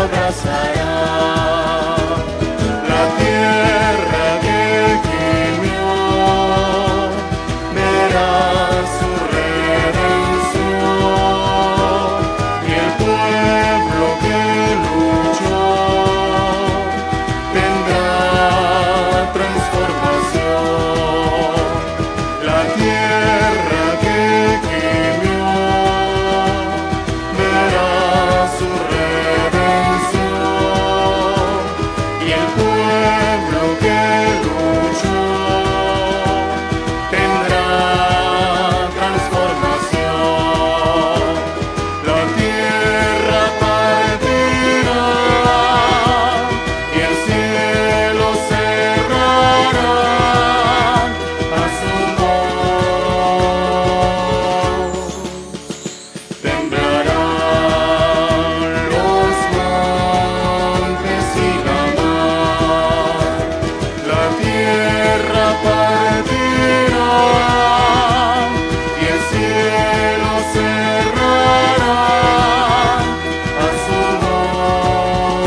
abrazará. La tierra que gimió verá su redención, y el pueblo que luchó tendrá transformación. La tierra que gimió verá su redención, y el pueblo que luchó tendrá transformación. La tierra partirá y el cielo cerrará a su voz. Temblarán los montes y la mar, la tierra partirá y el cielo cerrará a su voz.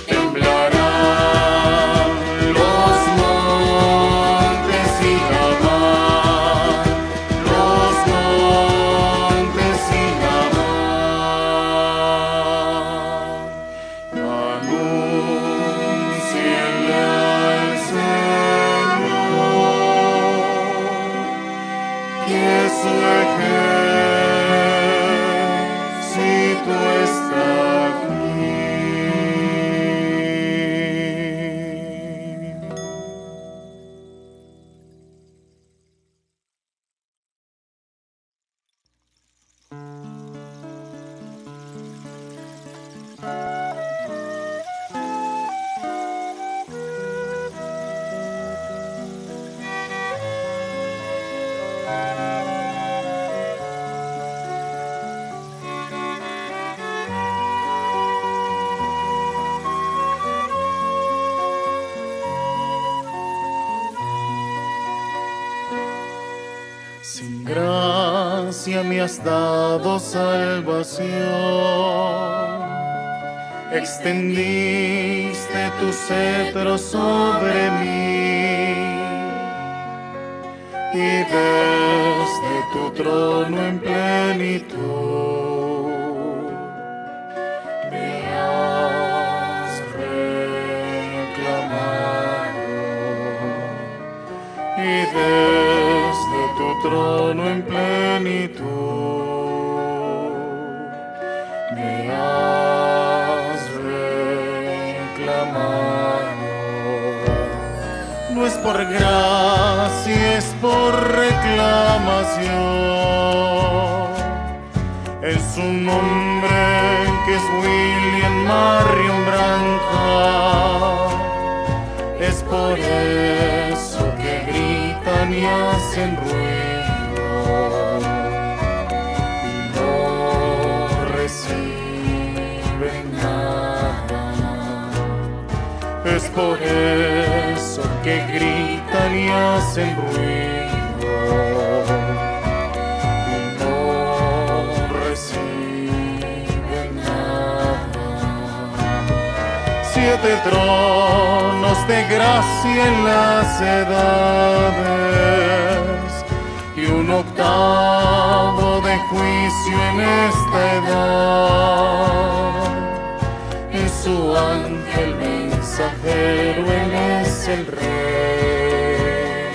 Temblarán los montes y la mar, los montes y la mar. Anúncienle al Señor que su ejército está aquí. Sin gracia me has dado salvación, extendiste tu cetro sobre mí, y desde tu trono en plenitud me has reclamado, y desde tu trono en plenitud me has reclamado. No es por gracia, es por reclamación. En su nombre, que es William Marion Branham, es por eso que gritan y hacen ruido y no reciben nada. Es por eso que gritan y hacen ruido y no reciben nada. 7 tronos de gracia en las edades y un octavo de juicio en esta edad. Es su ángel mensajero, él es el rey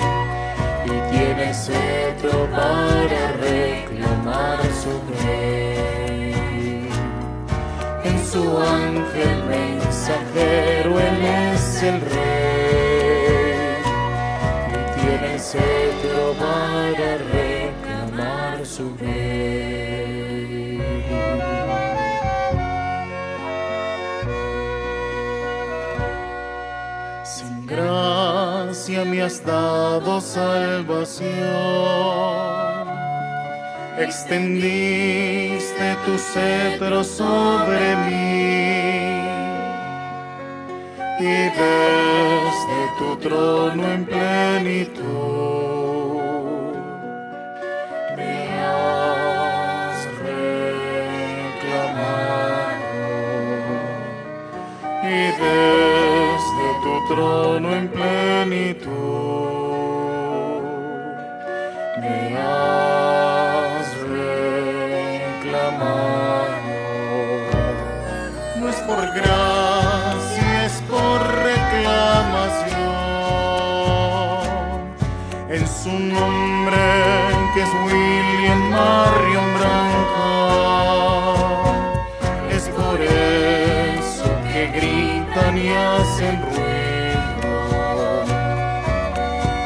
y tiene cetro para reclamar su rey. En su ángel mensajero, él es el rey y tiene cetro para reclamar su rey. Sin gracia me has dado salvación, extendiste tu cetro sobre mí, y desde tu trono en plenitud me has reclamado. desde tu trono en plenitud me has reclamado. No es por gracia, es por reclamación. En su nombre, que es William Marion Branham, es por eso que gritan y hacen ruido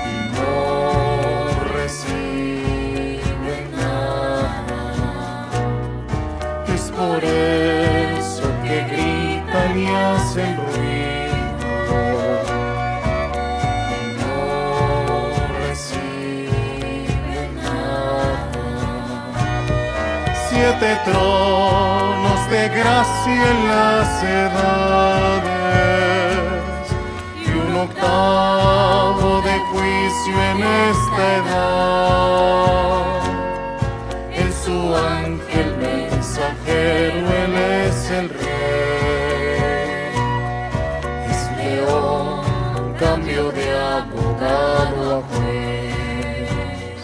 y no reciben nada. Es por eso que gritan y hacen ruido. 7 tronos de gracia en las edades y un octavo de juicio en esta edad. En su ángel mensajero él es el rey, es león, cambio de abogado a juez.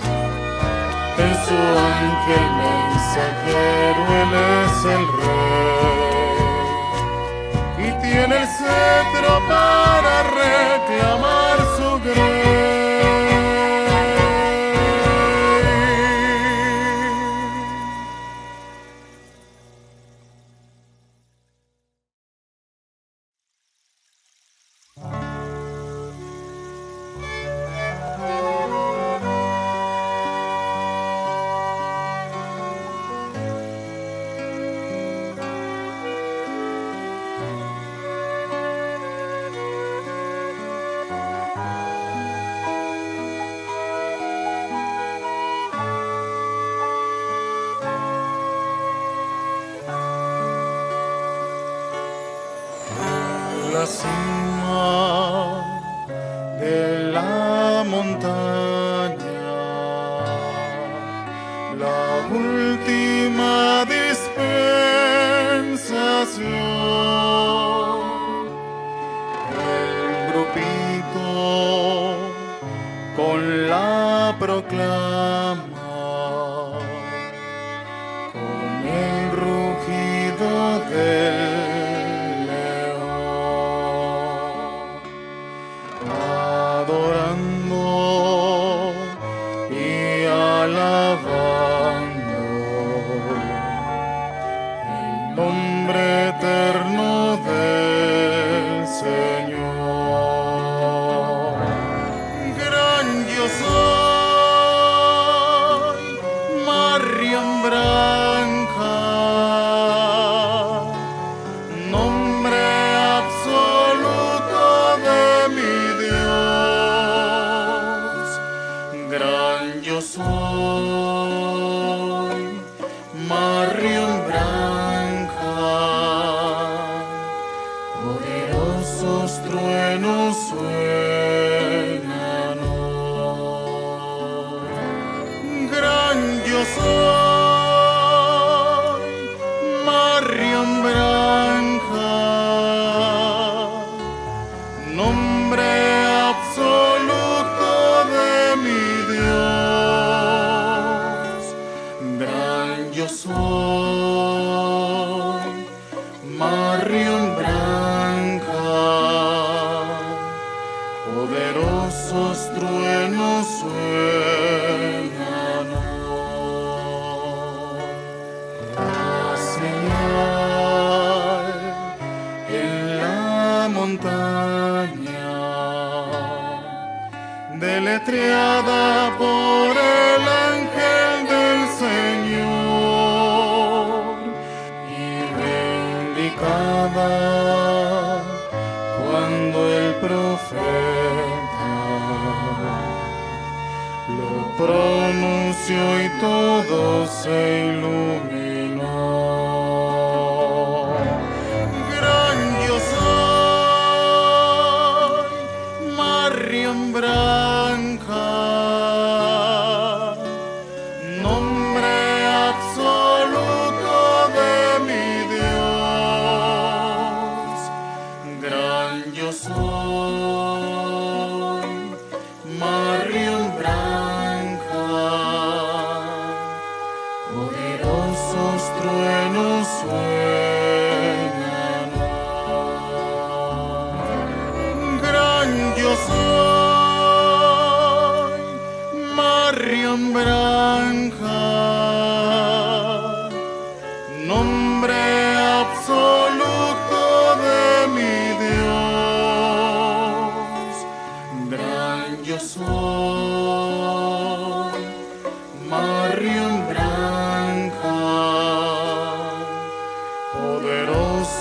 En su ángel mensajero él es el rey y tiene el cetro para reclamar su grey. La cima de la montaña, la última dispensación, el grupito con la proclama, con el rugido del adorando y alabando el nombre eterno del Señor. Gran yo soy, Marion Branham, nombre absoluto de mi Dios. Gran yo soy, Marion Branham, poderosos truenos suenan hoy. Gran yo soy, Marion Branham, nombre absoluto de mi Dios. Gran yo soy, Marion Branham, poderosos truenos suenan hoy. La señal en la montaña, deletreada por el ángel del Señor y reindicada cuando el profeta lo pronunció y todo se iluminó. Gran yo soy, Marion Branham, nombre absoluto de mi Dios.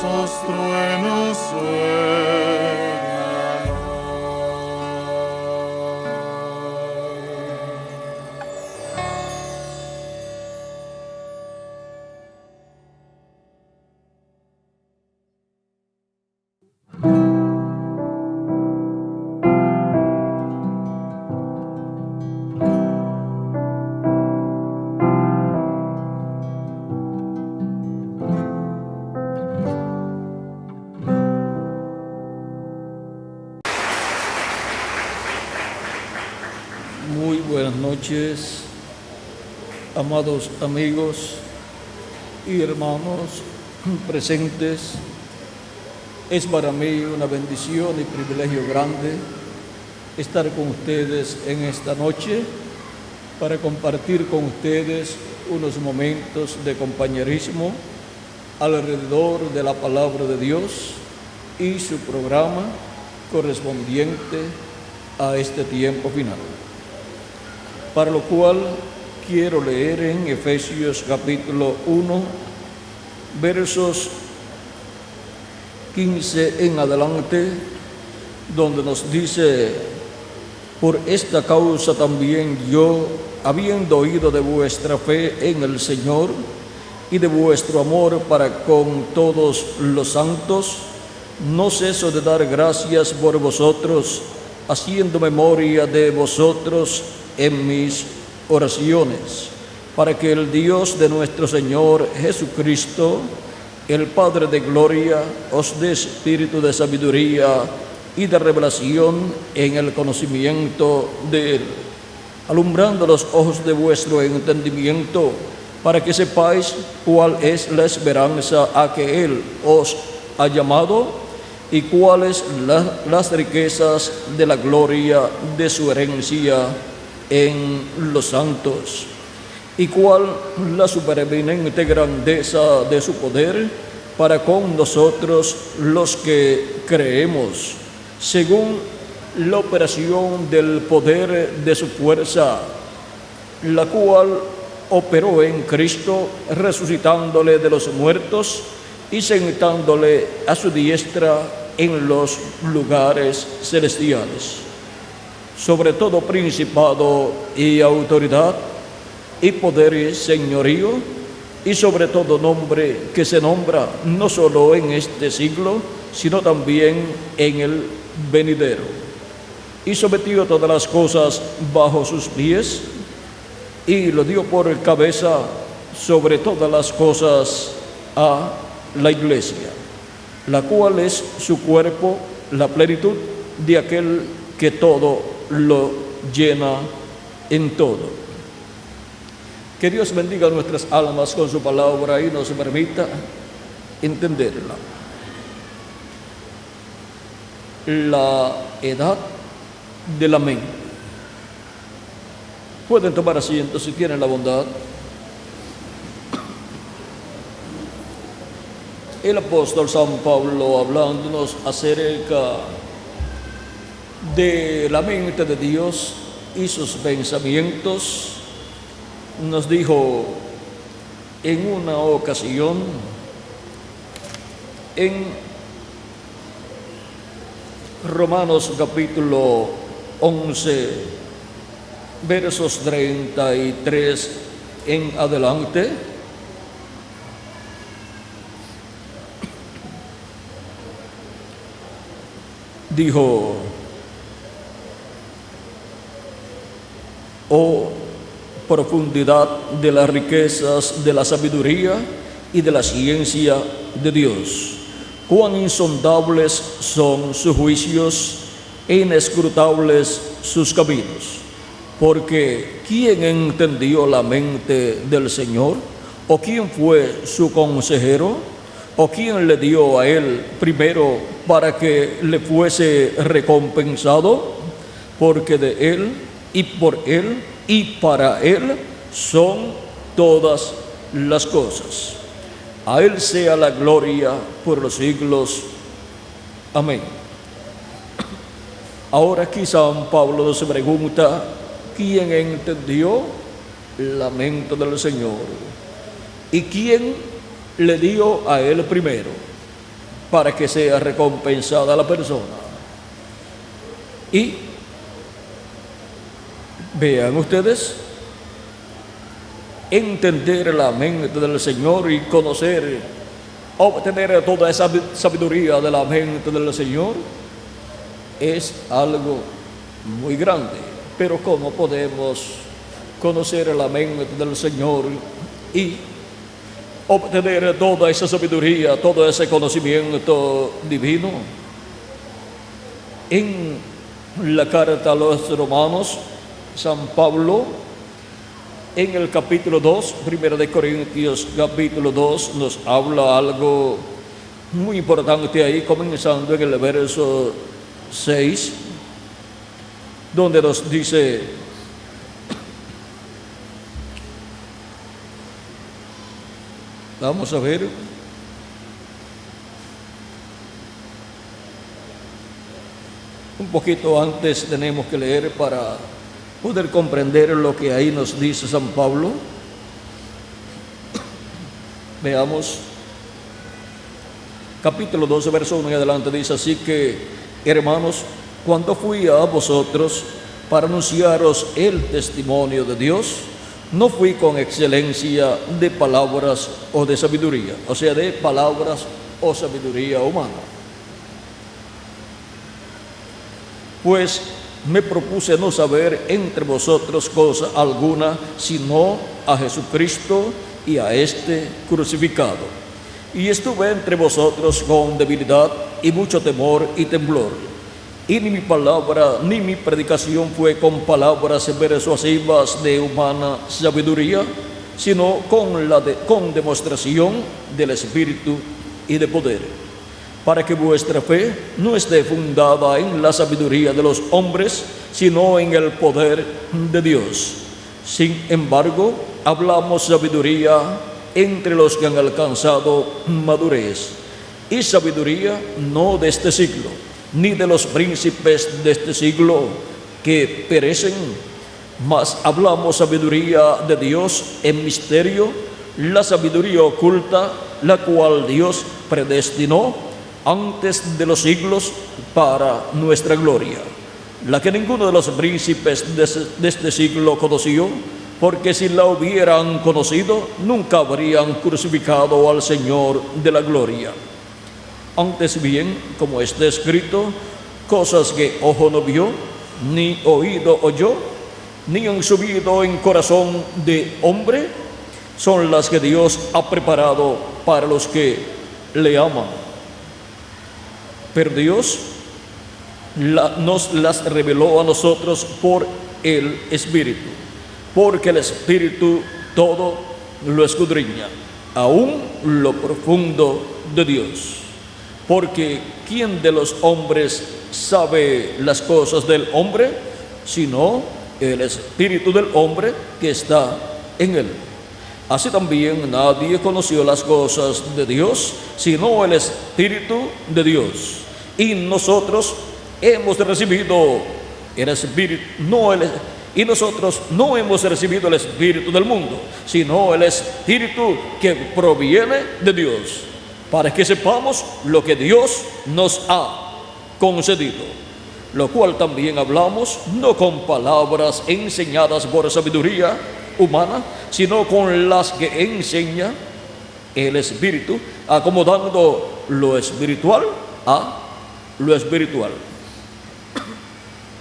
os truenos suenan. Muy buenas noches, amados amigos y hermanos presentes. Es para mí una bendición y privilegio grande estar con ustedes en esta noche para compartir con ustedes unos momentos de compañerismo alrededor de la palabra de Dios y su programa correspondiente a este tiempo final. Para lo cual quiero leer en Efesios capítulo 1, versos 15 en adelante, donde nos dice: por esta causa también yo, habiendo oído de vuestra fe en el Señor y de vuestro amor para con todos los santos, no ceso de dar gracias por vosotros, haciendo memoria de vosotros en mis oraciones, para que el Dios de nuestro Señor Jesucristo, el Padre de gloria, os dé espíritu de sabiduría y de revelación en el conocimiento de Él, alumbrando los ojos de vuestro entendimiento, para que sepáis cuál es la esperanza a que Él os ha llamado y cuáles las riquezas de la gloria de su herencia en los santos, y cuál la supereminente grandeza de su poder para con nosotros los que creemos, según la operación del poder de su fuerza, la cual operó en Cristo, resucitándole de los muertos y sentándole a su diestra en los lugares celestiales, sobre todo principado y autoridad y poder y señorío, y sobre todo nombre que se nombra no solo en este siglo, sino también en el venidero. Y sometió todas las cosas bajo sus pies, y lo dio por cabeza sobre todas las cosas a la Iglesia, la cual es su cuerpo, la plenitud de aquel que todo lo llena en todo. Que Dios bendiga nuestras almas con su palabra y nos permita entenderla. La edad del amén. Pueden tomar asiento si tienen la bondad. El apóstol San Pablo, hablándonos acerca de la mente de Dios y sus pensamientos, nos dijo en una ocasión en Romanos capítulo 11, versos 33 en adelante: dijo: oh profundidad de las riquezas de la sabiduría y de la ciencia de Dios, cuán insondables son sus juicios e inescrutables sus caminos. Porque ¿quién entendió la mente del Señor? ¿O quién fue su consejero? ¿O quién le dio a él primero para que le fuese recompensado? Porque de él y por él y para él son todas las cosas. A él sea la gloria por los siglos. Amén. Ahora aquí San Pablo nos pregunta: ¿quién entendió la mente del Señor? ¿Y quién le dio a él primero? para que sea recompensada la persona. Y vean ustedes, entender la mente del Señor y conocer, obtener toda esa sabiduría de la mente del Señor es algo muy grande. Pero ¿cómo podemos conocer la mente del Señor y obtener toda esa sabiduría, todo ese conocimiento divino? En la carta a los Romanos, San Pablo, en el capítulo 2, 1 de Corintios capítulo 2, nos habla algo muy importante ahí, comenzando en el verso 6, donde nos dice: vamos a ver, un poquito antes tenemos que leer para poder comprender lo que ahí nos dice San Pablo. Veamos, capítulo 12, verso 1 y adelante, dice así que: hermanos, cuando fui a vosotros para anunciaros el testimonio de Dios, no fui con excelencia de palabras o de sabiduría, o sea, de palabras o sabiduría humana, pues me propuse no saber entre vosotros cosa alguna, sino a Jesucristo y a este crucificado. Y estuve entre vosotros con debilidad y mucho temor y temblor. Y ni mi palabra ni mi predicación fue con palabras persuasivas de humana sabiduría, sino con demostración del Espíritu y de poder, para que vuestra fe no esté fundada en la sabiduría de los hombres, sino en el poder de Dios. Sin embargo, hablamos sabiduría entre los que han alcanzado madurez, y sabiduría no de este siglo, ni de los príncipes de este siglo que perecen, mas hablamos sabiduría de Dios en misterio, la sabiduría oculta, la cual Dios predestinó antes de los siglos para nuestra gloria, la que ninguno de los príncipes de este siglo conoció, porque si la hubieran conocido, nunca habrían crucificado al Señor de la gloria. Antes bien, como está escrito, cosas que ojo no vio, ni oído oyó, ni han subido en corazón de hombre, son las que Dios ha preparado para los que le aman. Pero Dios nos las reveló a nosotros por el Espíritu, porque el Espíritu todo lo escudriña, aún lo profundo de Dios. Porque ¿quién de los hombres sabe las cosas del hombre, sino el Espíritu del hombre que está en él? Así también nadie conoció las cosas de Dios, sino el Espíritu de Dios. Y nosotros hemos recibido el Espíritu, y nosotros no hemos recibido el Espíritu del mundo, sino el Espíritu que proviene de Dios, para que sepamos lo que Dios nos ha concedido, lo cual también hablamos, no con palabras enseñadas por sabiduría humana, sino con las que enseña el Espíritu, acomodando lo espiritual a lo espiritual.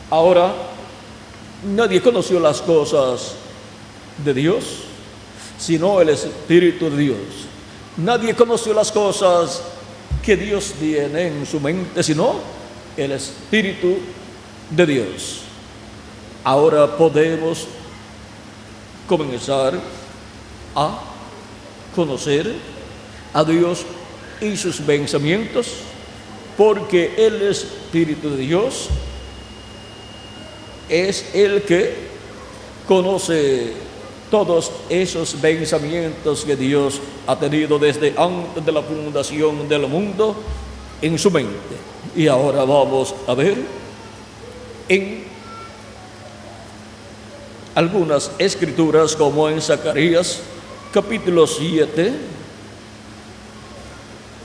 Ahora, nadie conoció las cosas de Dios, sino el Espíritu de Dios. Nadie conoció las cosas que Dios tiene en su mente, sino el Espíritu de Dios. Ahora podemos comenzar a conocer a Dios y sus pensamientos, porque el Espíritu de Dios es el que conoce todos esos pensamientos que Dios ha tenido desde antes de la fundación del mundo en su mente. Y ahora vamos a ver en algunas escrituras, como en Zacarías capítulo 7,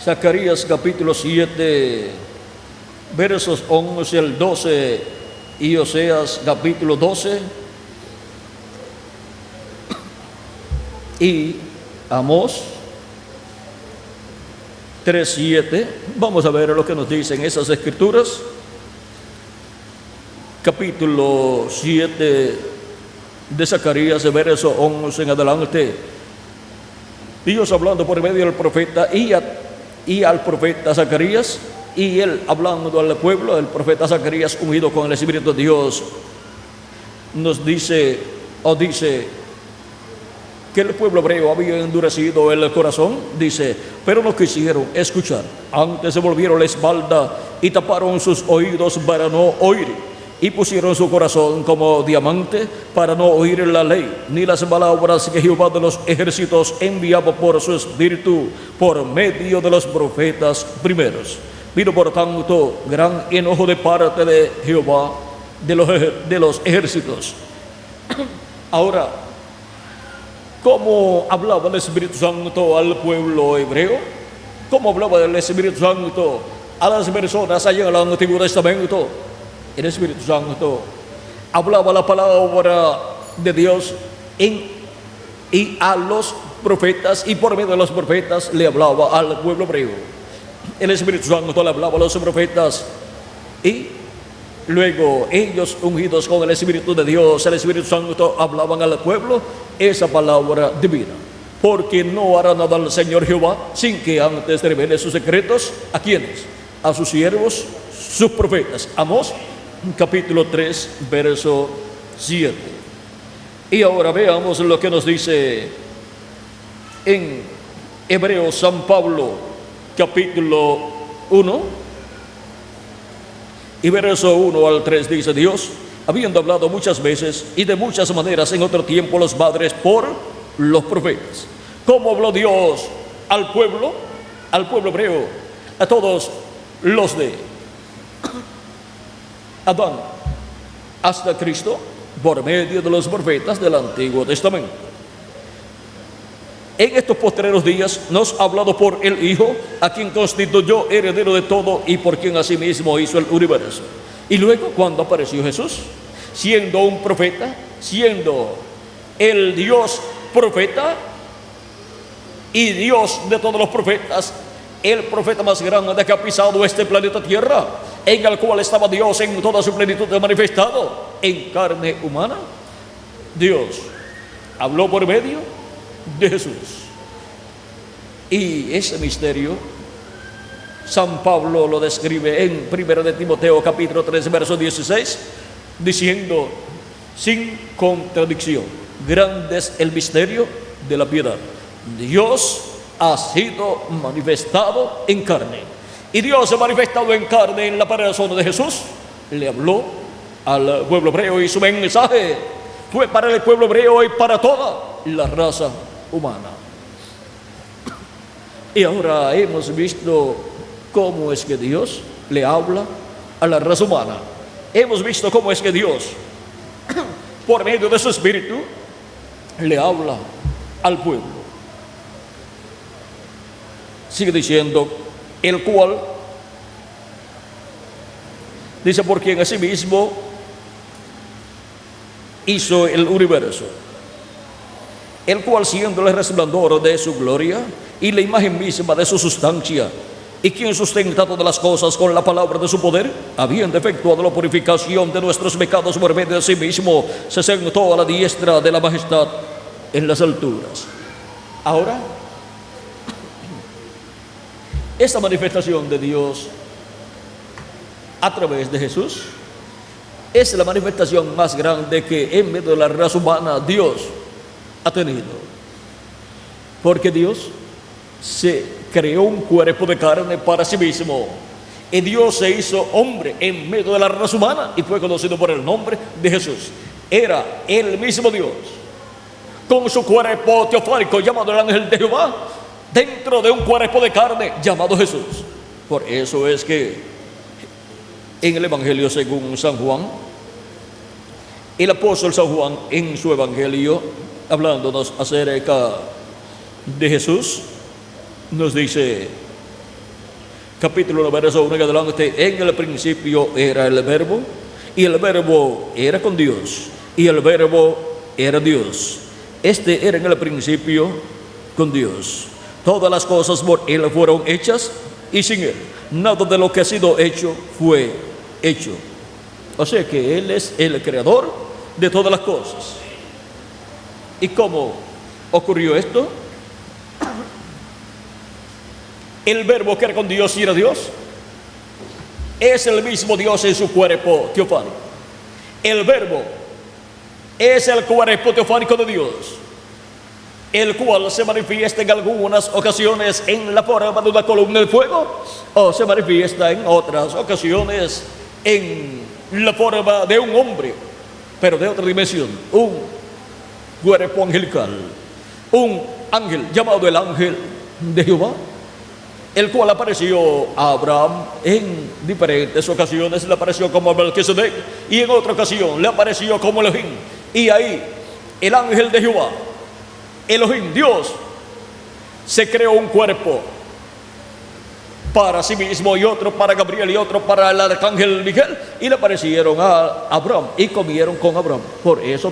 Zacarías capítulo 7, versos 11 al 12, y Oseas capítulo 12, y Amós 3:7. Vamos a ver lo que nos dicen esas escrituras. Capítulo 7 de Zacarías, verso 11 en adelante. Dios hablando por medio del profeta y al profeta Zacarías, y él hablando al pueblo, el profeta Zacarías ungido con el Espíritu de Dios, nos dice que el pueblo hebreo había endurecido el corazón, dice, pero no quisieron escuchar, antes se volvieron la espalda y taparon sus oídos para no oír, y pusieron su corazón como diamante para no oír la ley, ni las palabras que Jehová de los ejércitos enviaba por su espíritu por medio de los profetas primeros. Vino por tanto gran enojo de parte de Jehová de los ejércitos. Ahora, ¿cómo hablaba el Espíritu Santo al pueblo hebreo? ¿Cómo hablaba el Espíritu Santo a las personas allá en el Antiguo Testamento? El Espíritu Santo hablaba la palabra de Dios y a los profetas, y por medio de los profetas le hablaba al pueblo hebreo. El Espíritu Santo le hablaba a los profetas, y luego ellos, ungidos con el Espíritu de Dios, el Espíritu Santo, hablaban al pueblo esa palabra divina. Porque no hará nada el Señor Jehová sin que antes revele sus secretos. ¿A quiénes? A sus siervos, sus profetas. Amós capítulo 3, verso 7. Y ahora veamos lo que nos dice en Hebreos San Pablo, capítulo 1, y verso 1 al 3, dice: Dios, habiendo hablado muchas veces y de muchas maneras en otro tiempo los padres por los profetas. ¿Cómo habló Dios al pueblo hebreo, a todos los de Adán hasta Cristo, por medio de los profetas del Antiguo Testamento? En estos postreros días nos ha hablado por el Hijo, a quien constituyó heredero de todo y por quien asimismo hizo el universo. Y luego, cuando apareció Jesús, siendo un profeta, siendo el Dios profeta y Dios de todos los profetas, el profeta más grande que ha pisado este planeta Tierra, en el cual estaba Dios en toda su plenitud manifestado en carne humana, Dios habló por medio de Jesús. Y ese misterio San Pablo lo describe en 1 de Timoteo capítulo 3 verso 16, diciendo sin contradicción: grande es el misterio de la piedad. Dios ha sido manifestado en carne, y Dios se ha manifestado en carne en la persona de Jesús. Le habló al pueblo hebreo, y su mensaje fue para el pueblo hebreo y para toda la raza humana. Y ahora hemos visto cómo es que Dios le habla a la raza humana. Hemos visto cómo es que Dios, por medio de su Espíritu, le habla al pueblo. Sigue diciendo: el cual, dice, por quien asimismo hizo el universo, el cual, siendo el resplandor de su gloria y la imagen misma de su sustancia, y quien sustenta todas las cosas con la palabra de su poder, habiendo efectuado la purificación de nuestros pecados por medio de sí mismo, se sentó a la diestra de la majestad en las alturas. Ahora, esta manifestación de Dios a través de Jesús es la manifestación más grande que en medio de la raza humana Dios ha tenido. Porque Dios se creó un cuerpo de carne para sí mismo, y Dios se hizo hombre en medio de la raza humana y fue conocido por el nombre de Jesús. Era el mismo Dios con su cuerpo teofánico llamado el ángel de Jehová, dentro de un cuerpo de carne llamado Jesús. Por eso es que en el Evangelio según San Juan, el apóstol San Juan, en su Evangelio, hablándonos acerca de Jesús, nos dice capítulo 9, verso 1 en adelante: en el principio era el verbo, y el verbo era con Dios, y el verbo era Dios. Este era en el principio con Dios. Todas las cosas por Él fueron hechas, y sin Él nada de lo que ha sido hecho fue hecho. O sea que Él es el creador de todas las cosas. ¿Y cómo ocurrió esto? El verbo que era con Dios y era Dios es el mismo Dios en su cuerpo teofánico. El verbo es el cuerpo teofánico de Dios, el cual se manifiesta en algunas ocasiones en la forma de una columna de fuego, o se manifiesta en otras ocasiones en la forma de un hombre, pero de otra dimensión, un cuerpo angelical, un ángel llamado el ángel de Jehová, el cual apareció a Abraham en diferentes ocasiones. Le apareció como Melquisedec, y en otra ocasión le apareció como Elohim. Y ahí el ángel de Jehová, Elohim, Dios, se creó un cuerpo para sí mismo, y otro para Gabriel, y otro para el arcángel Miguel, y le aparecieron a Abraham y comieron con Abraham. Por eso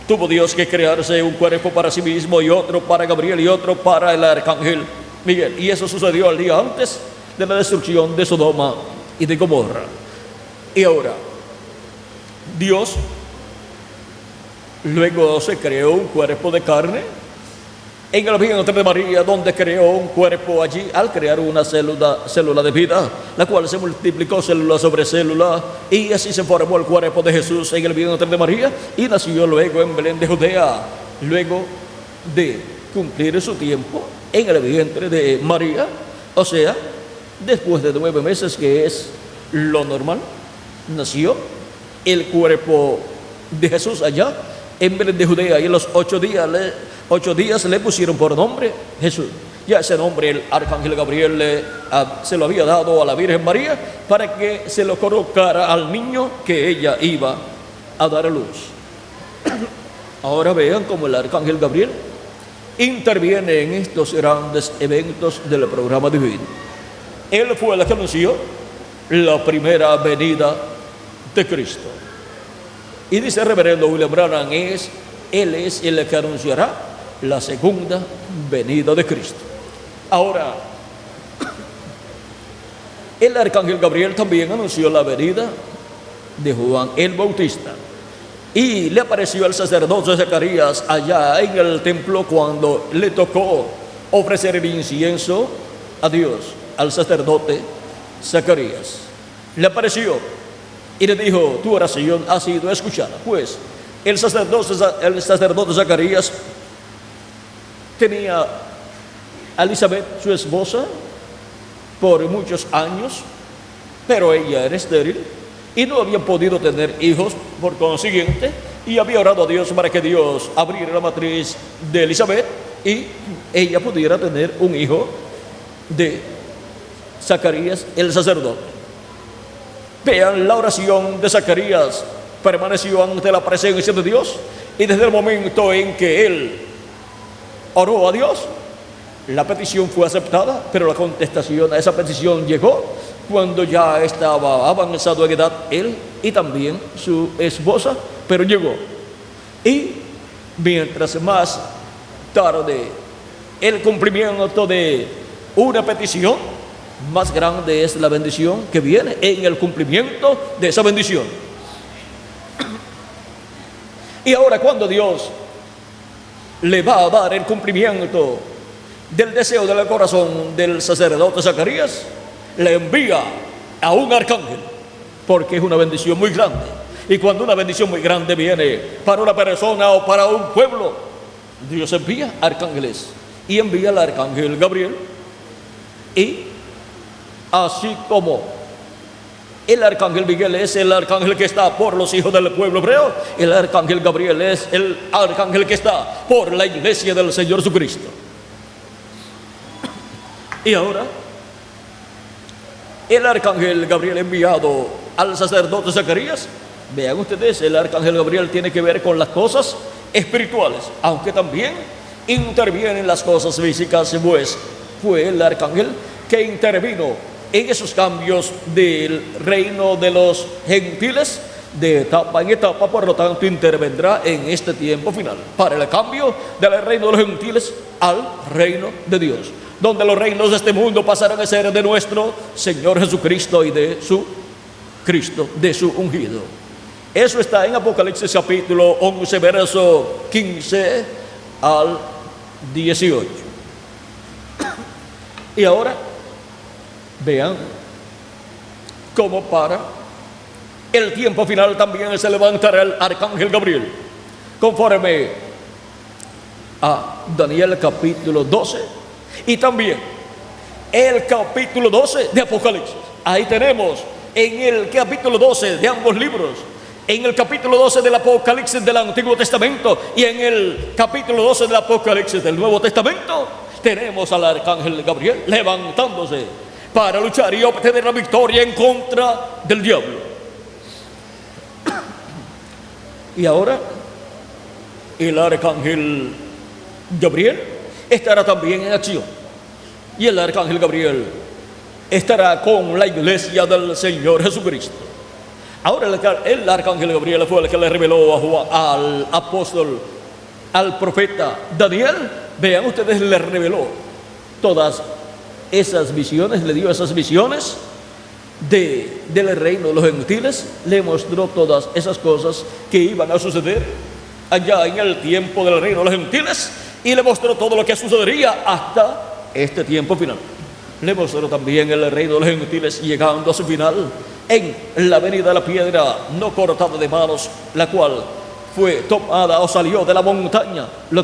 tuvo Dios que crearse un cuerpo para sí mismo, y otro para Gabriel, y otro para el arcángel Miguel. Y eso sucedió al día antes de la destrucción de Sodoma y de Gomorra. Y ahora Dios luego se creó un cuerpo de carne en el vientre de María, donde creó un cuerpo allí al crear una célula de vida, la cual se multiplicó célula sobre célula, y así se formó el cuerpo de Jesús en el vientre de María, y nació luego en Belén de Judea, luego de cumplir su tiempo en el vientre de María, o sea, después de 9 meses, que es lo normal, nació el cuerpo de Jesús allá en Belén de Judea, y en los 8 días le pusieron por nombre Jesús. Ya ese nombre el arcángel Gabriel se lo había dado a la Virgen María para que se lo colocara al niño que ella iba a dar a luz. Ahora vean cómo el arcángel Gabriel interviene en estos grandes eventos del programa divino. Él fue el que anunció la primera venida de Cristo. Y dice el reverendo William Branham, él es el que anunciará la segunda venida de Cristo. Ahora, el arcángel Gabriel también anunció la venida de Juan el Bautista, y le apareció al sacerdote Zacarías allá en el templo cuando le tocó ofrecer el incienso a Dios, al sacerdote Zacarías. Le apareció y le dijo: tu oración ha sido escuchada. Pues el sacerdote Zacarías tenía a Elizabeth, su esposa, por muchos años, pero ella era estéril y no había podido tener hijos, por consiguiente, y había orado a Dios para que Dios abriera la matriz de Elizabeth y ella pudiera tener un hijo de Zacarías, el sacerdote. Vean, la oración de Zacarías permaneció ante la presencia de Dios, y desde el momento en que él oró a Dios, la petición fue aceptada, pero la contestación a esa petición llegó cuando ya estaba avanzado en edad él y también su esposa, pero llegó. Y mientras más tarde el cumplimiento de una petición, más grande es la bendición que viene en el cumplimiento de esa bendición. Y ahora, cuando Dios le va a dar el cumplimiento del deseo del corazón del sacerdote Zacarías, le envía a un arcángel, porque es una bendición muy grande. Y cuando una bendición muy grande viene para una persona o para un pueblo, Dios envía arcángeles, y envía al arcángel Gabriel. Y así como el arcángel Miguel es el arcángel que está por los hijos del pueblo hebreo, el arcángel Gabriel es el arcángel que está por la iglesia del Señor Jesucristo. Y ahora, el arcángel Gabriel enviado al sacerdote Zacarías, vean ustedes, el arcángel Gabriel tiene que ver con las cosas espirituales, aunque también interviene en las cosas físicas, pues fue el arcángel que intervino en esos cambios del reino de los gentiles de etapa en etapa, por lo tanto intervendrá en este tiempo final para el cambio del reino de los gentiles al reino de Dios, donde los reinos de este mundo pasarán a ser de nuestro Señor Jesucristo y de su Cristo, de su ungido. Eso está en Apocalipsis capítulo 11, verso 15 al 18. Y ahora vean cómo para el tiempo final también se levantará el arcángel Gabriel, conforme a Daniel capítulo 12 y también el capítulo 12 de Apocalipsis. Ahí tenemos en el capítulo 12 de ambos libros, en el capítulo 12 del Apocalipsis del Antiguo Testamento y en el capítulo 12 del Apocalipsis del Nuevo Testamento, tenemos al arcángel Gabriel levantándose para luchar y obtener la victoria en contra del diablo. Y ahora el arcángel Gabriel estará también en acción. Y el arcángel Gabriel estará con la iglesia del Señor Jesucristo. Ahora el arcángel Gabriel fue el que le reveló al apóstol, al profeta Daniel. Vean ustedes, le reveló todas esas visiones, le dio esas visiones del reino de los gentiles, le mostró todas esas cosas que iban a suceder allá en el tiempo del reino de los gentiles, y le mostró todo lo que sucedería hasta este tiempo final. Le mostró también el reino de los gentiles llegando a su final en la venida de la piedra no cortada de manos, la cual fue tomada o salió de la montaña, la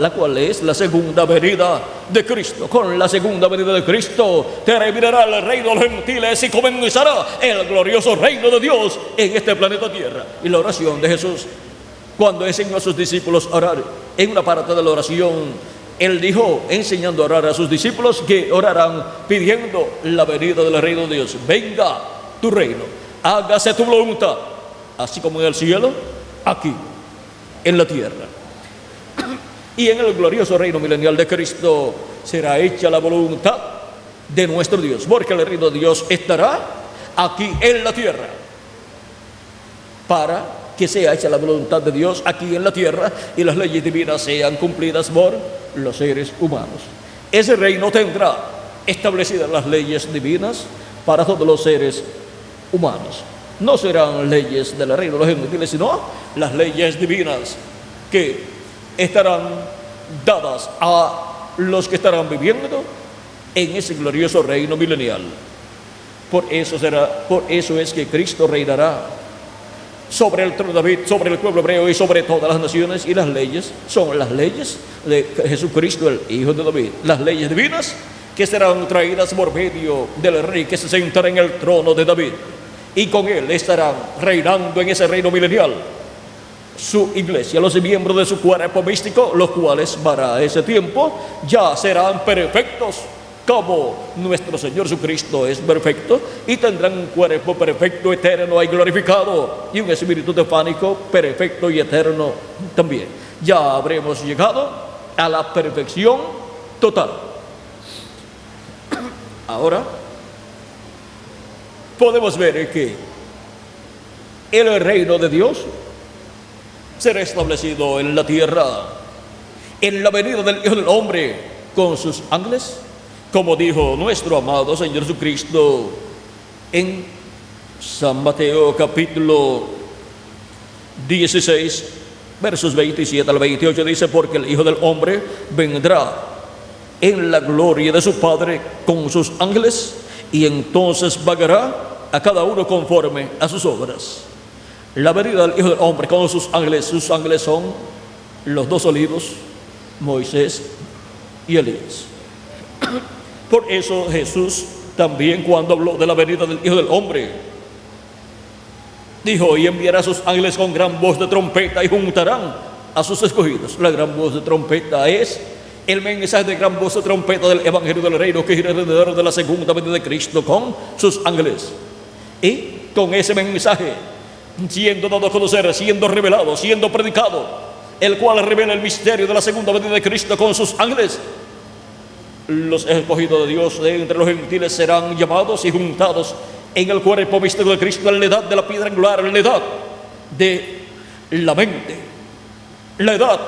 cual es la segunda venida de Cristo. Con la segunda venida de Cristo terminará el reino de los gentiles y comenzará el glorioso reino de Dios en este planeta Tierra. Y la oración de Jesús, cuando enseñó a sus discípulos a orar, en una parte de la oración, Él dijo, enseñando a orar a sus discípulos, que orarán pidiendo la venida del reino de Dios. Venga tu reino, hágase tu voluntad, así como en el cielo, aquí en la tierra. Y en el glorioso reino milenial de Cristo será hecha la voluntad de nuestro Dios, porque el reino de Dios estará aquí en la tierra, para que sea hecha la voluntad de Dios aquí en la tierra y las leyes divinas sean cumplidas por los seres humanos. Ese reino tendrá establecidas las leyes divinas para todos los seres humanos. No serán leyes del reino de los gentiles, sino las leyes divinas que estarán dadas a los que estarán viviendo en ese glorioso reino milenial. Por eso es que Cristo reinará sobre el trono de David, sobre el pueblo hebreo y sobre todas las naciones, y las leyes son las leyes de Jesucristo, el Hijo de David, las leyes divinas que serán traídas por medio del rey que se sentará en el trono de David, y con él estarán reinando en ese reino milenial su iglesia, los miembros de su cuerpo místico, los cuales para ese tiempo ya serán perfectos como nuestro Señor Jesucristo es perfecto, y tendrán un cuerpo perfecto, eterno y glorificado, y un espíritu teofánico perfecto y eterno también. Ya habremos llegado a la perfección total. Ahora podemos ver que el reino de Dios será establecido en la tierra en la venida del Hijo del Hombre con sus ángeles, como dijo nuestro amado Señor Jesucristo en San Mateo capítulo 16, versos 27 al 28, dice: porque el Hijo del Hombre vendrá en la gloria de su Padre con sus ángeles, y entonces pagará a cada uno conforme a sus obras. La venida del Hijo del Hombre con sus ángeles son los dos olivos, Moisés y Elías. Por eso Jesús también, cuando habló de la venida del Hijo del Hombre, dijo: y enviará a sus ángeles con gran voz de trompeta y juntarán a sus escogidos. La gran voz de trompeta es el mensaje de gran voz de trompeta del Evangelio del Reino, que gira alrededor de la segunda venida de Cristo con sus ángeles. Y con ese mensaje siendo dado a conocer, siendo revelado, siendo predicado, el cual revela el misterio de la segunda venida de Cristo con sus ángeles, Los escogidos de Dios de entre los gentiles serán llamados y juntados en el cuerpo místico de Cristo, en la edad de la piedra angular, en la edad de la mente, la edad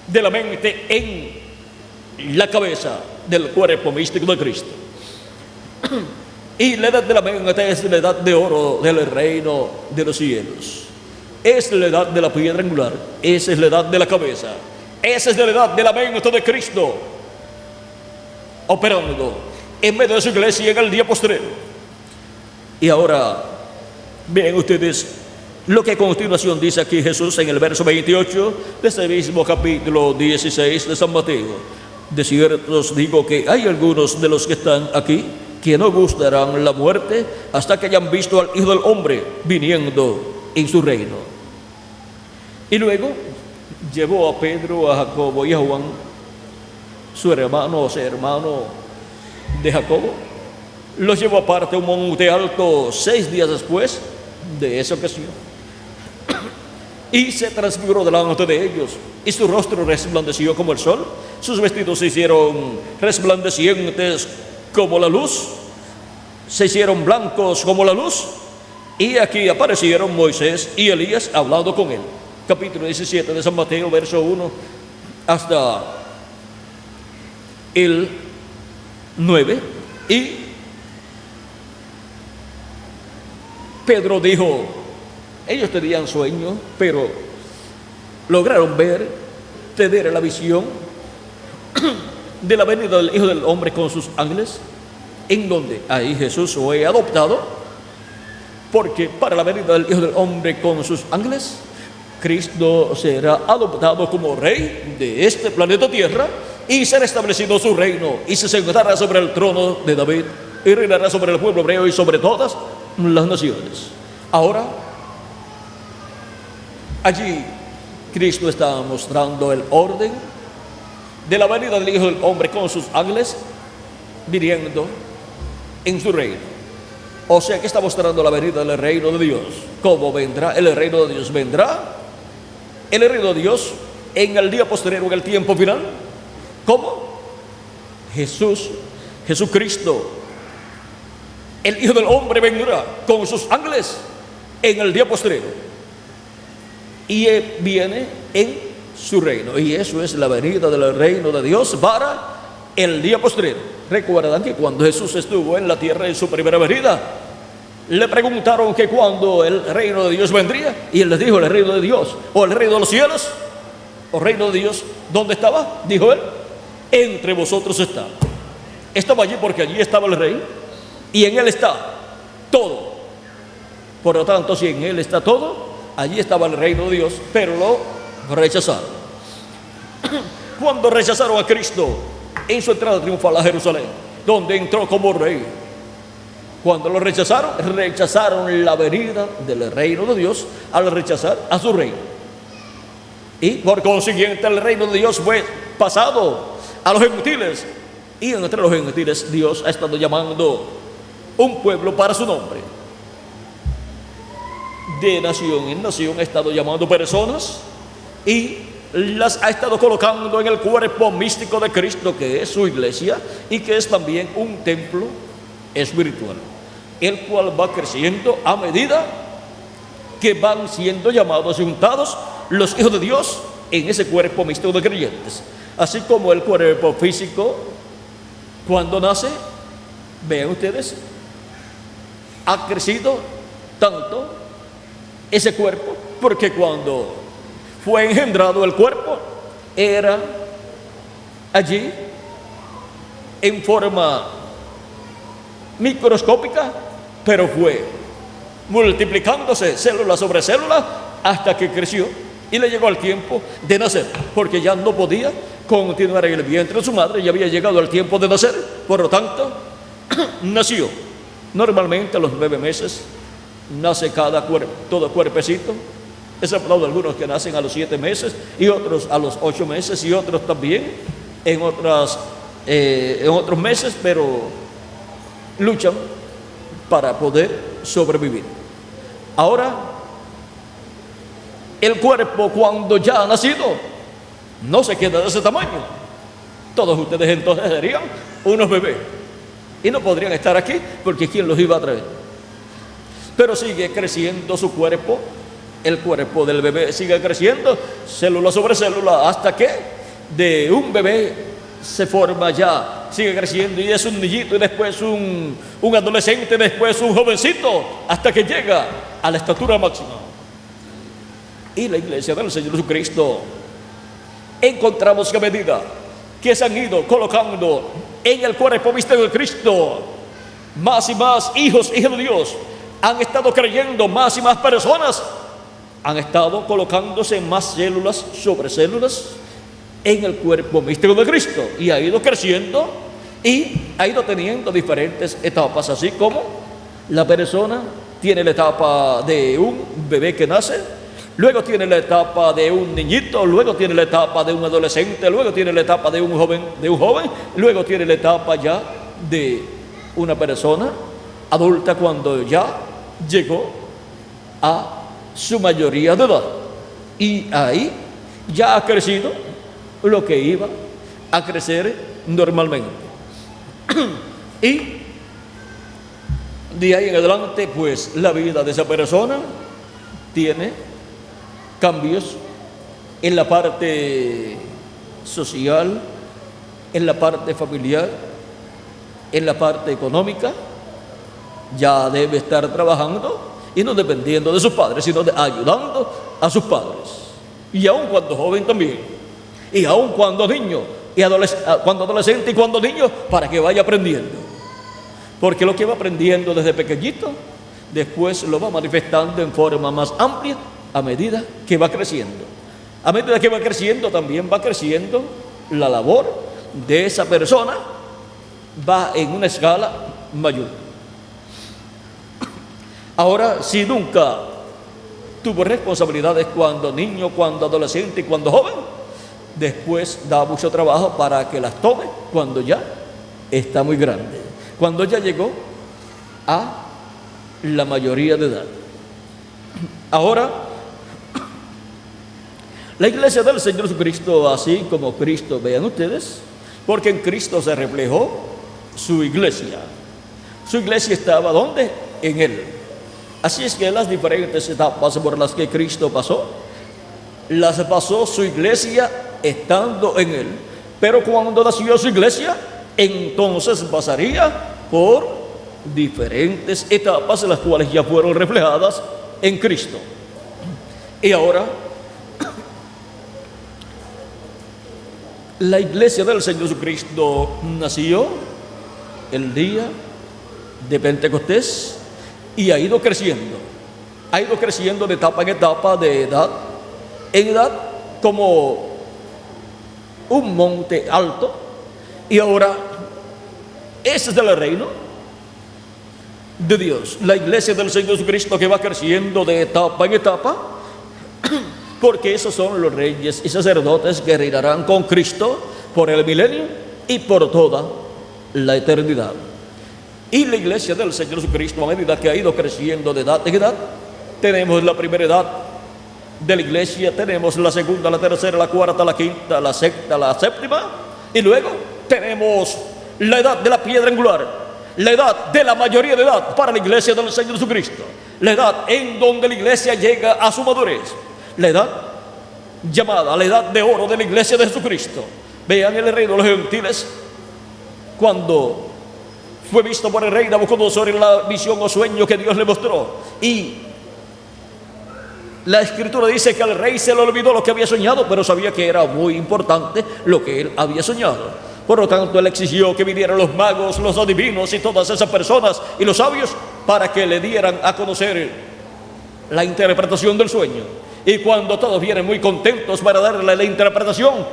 de la mente en la cabeza del cuerpo místico de Cristo. Y la edad de la mente es la edad de oro del reino de los cielos. Es la edad de la piedra angular, esa es la edad de la cabeza, esa es la edad de la mente de Cristo, operando en medio de su iglesia en el día postrero. Y ahora, vean ustedes lo que a continuación dice aquí Jesús en el verso 28 de este mismo capítulo 16 de San Mateo. De cierto os digo que hay algunos de los que están aquí que no gustarán la muerte hasta que hayan visto al Hijo del Hombre viniendo en su reino. Y luego llevó a Pedro, a Jacobo y a Juan, su hermano, o sea, hermano de Jacobo. Los llevó aparte a un monte alto 6 días después de esa ocasión. Y se transfiguró delante de ellos, y su rostro resplandeció como el sol, sus vestidos se hicieron resplandecientes como la luz, se hicieron blancos como la luz, y aquí aparecieron Moisés y Elías hablando con él. Capítulo 17 de San Mateo, verso 1 hasta el 9. Y Pedro dijo, ellos tenían sueño, pero lograron tener la visión de la venida del Hijo del Hombre con sus ángeles, en donde ahí Jesús fue adoptado, porque para la venida del Hijo del Hombre con sus ángeles, Cristo será adoptado como rey de este planeta Tierra y será establecido su reino y se sentará sobre el trono de David y reinará sobre el pueblo hebreo y sobre todas las naciones. Ahora, allí Cristo está mostrando el orden de la venida del Hijo del Hombre con sus ángeles viniendo en su reino. O sea que está mostrando la venida del reino de Dios. ¿Cómo vendrá el reino de Dios? Vendrá el reino de Dios en el día posterior, en el tiempo final. ¿Cómo? Jesucristo, el Hijo del Hombre, vendrá con sus ángeles en el día posterior. Y Él viene en su reino. Y eso es la venida del reino de Dios para el día posterior. Recuerdan que cuando Jesús estuvo en la tierra en su primera venida, le preguntaron que cuando el reino de Dios vendría, y Él les dijo, el reino de Dios, o el reino de los cielos, o reino de Dios, ¿dónde estaba? Dijo Él, entre vosotros está. Estaba allí porque allí estaba el rey, y en Él está todo. Por lo tanto, si en Él está todo, allí estaba el reino de Dios, pero lo rechazaron. Cuando rechazaron a Cristo en su entrada triunfal a Jerusalén, donde entró como rey, cuando lo rechazaron la venida del reino de Dios al rechazar a su reino. Y por consiguiente el reino de Dios fue pasado a los gentiles. Y entre los gentiles Dios ha estado llamando un pueblo para su nombre. De nación en nación ha estado llamando personas y las ha estado colocando en el cuerpo místico de Cristo, que es su iglesia y que es también un templo espiritual, el cual va creciendo a medida que van siendo llamados y juntados los hijos de Dios en ese cuerpo místico de creyentes. Así como el cuerpo físico, cuando nace, vean ustedes, ha crecido tanto ese cuerpo, porque cuando fue engendrado el cuerpo, era allí en forma microscópica, pero fue multiplicándose célula sobre célula hasta que creció y le llegó al tiempo de nacer, porque ya no podía continuar en el vientre de su madre, ya había llegado al tiempo de nacer. Por lo tanto, nació. Normalmente a los 9 meses nace todo cuerpecito, excepto algunos que nacen a los 7 meses y otros a los 8 meses y otros también en otros meses, pero luchan para poder sobrevivir. Ahora, el cuerpo cuando ya ha nacido no se queda de ese tamaño, Todos ustedes entonces serían unos bebés y no podrían estar aquí porque ¿quién los iba a traer? Pero sigue creciendo su cuerpo, el cuerpo del bebé sigue creciendo, célula sobre célula, hasta que de un bebé se forma ya, sigue creciendo y es un niñito y después un adolescente, después un jovencito, hasta que llega a la estatura máxima. Y la iglesia del Señor Jesucristo, encontramos que a medida que se han ido colocando en el cuerpo místico de Cristo, más y más hijos de Dios han estado creyendo, más y más personas han estado colocándose más células sobre células en el cuerpo místico de Cristo, y ha ido creciendo y ha ido teniendo diferentes etapas, así como la persona tiene la etapa de un bebé que nace, luego tiene la etapa de un niñito, luego tiene la etapa de un adolescente, luego tiene la etapa de un joven, luego tiene la etapa ya de una persona adulta cuando ya llegó a su mayoría de edad. Y ahí ya ha crecido lo que iba a crecer normalmente. Y de ahí en adelante, pues la vida de esa persona tiene cambios en la parte social, en la parte familiar, en la parte económica. Ya debe estar trabajando y no dependiendo de sus padres, sino ayudando a sus padres. Y aun cuando joven también, y aun cuando niño, y cuando adolescente y cuando niño, para que vaya aprendiendo. Porque lo que va aprendiendo desde pequeñito, después lo va manifestando en forma más amplia a medida que va creciendo. A medida que va creciendo, también va creciendo la labor de esa persona, va en una escala mayor. Ahora, si nunca tuvo responsabilidades cuando niño, cuando adolescente y cuando joven, después da mucho trabajo para que las tome cuando ya está muy grande, cuando ya llegó a la mayoría de edad. Ahora, la iglesia del Señor Jesucristo, así como Cristo, vean ustedes, porque en Cristo se reflejó su iglesia. Su iglesia estaba ¿dónde? En Él. Así es que las diferentes etapas por las que Cristo pasó, las pasó su iglesia estando en Él. Pero cuando nació su iglesia, entonces pasaría por diferentes etapas, las cuales ya fueron reflejadas en Cristo. Y ahora, la iglesia del Señor Jesucristo nació el día de Pentecostés y ha ido creciendo de etapa en etapa, de edad en edad, como un monte alto. Y ahora, ese es el reino de Dios, la iglesia del Señor Jesucristo, que va creciendo de etapa en etapa, porque esos son los reyes y sacerdotes que reinarán con Cristo por el milenio y por toda la eternidad. Y la iglesia del Señor Jesucristo, a medida que ha ido creciendo de edad en edad, tenemos la primera edad de la iglesia, tenemos la segunda, la tercera, la cuarta, la quinta, la sexta, la séptima, y luego tenemos la edad de la piedra angular, la edad de la mayoría de edad para la iglesia del Señor Jesucristo, la edad en donde la iglesia llega a su madurez, la edad llamada la edad de oro de la iglesia de Jesucristo. Vean el reino de los gentiles, cuando fue visto por el rey Nabucodonosor en la visión o sueño que Dios le mostró, y la escritura dice que al rey se le olvidó lo que había soñado, pero sabía que era muy importante lo que él había soñado. Por lo tanto, él exigió que vinieran los magos, los adivinos y todas esas personas y los sabios para que le dieran a conocer la interpretación del sueño. Y cuando todos vienen muy contentos para darle la interpretación,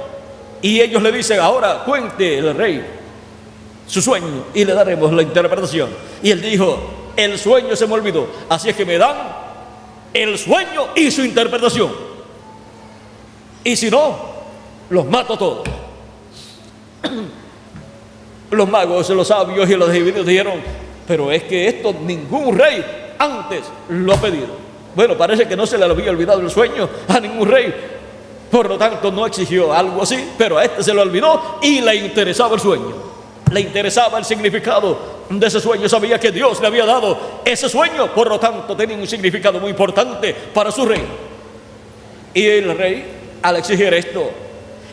y ellos le dicen: ahora cuente el rey su sueño y le daremos la interpretación. Y él dijo: el sueño se me olvidó, así es que me dan el sueño y su interpretación, y si no, los mato todos. Los magos, los sabios y los adivinos dijeron: pero es que esto ningún rey antes lo ha pedido. Bueno, parece que no se le había olvidado el sueño a ningún rey, Por lo tanto, no exigió algo así, pero a este se lo olvidó y le interesaba el sueño. Le interesaba el significado de ese sueño. Sabía que Dios le había dado ese sueño, por lo tanto, tenía un significado muy importante para su rey. Y el rey, al exigir esto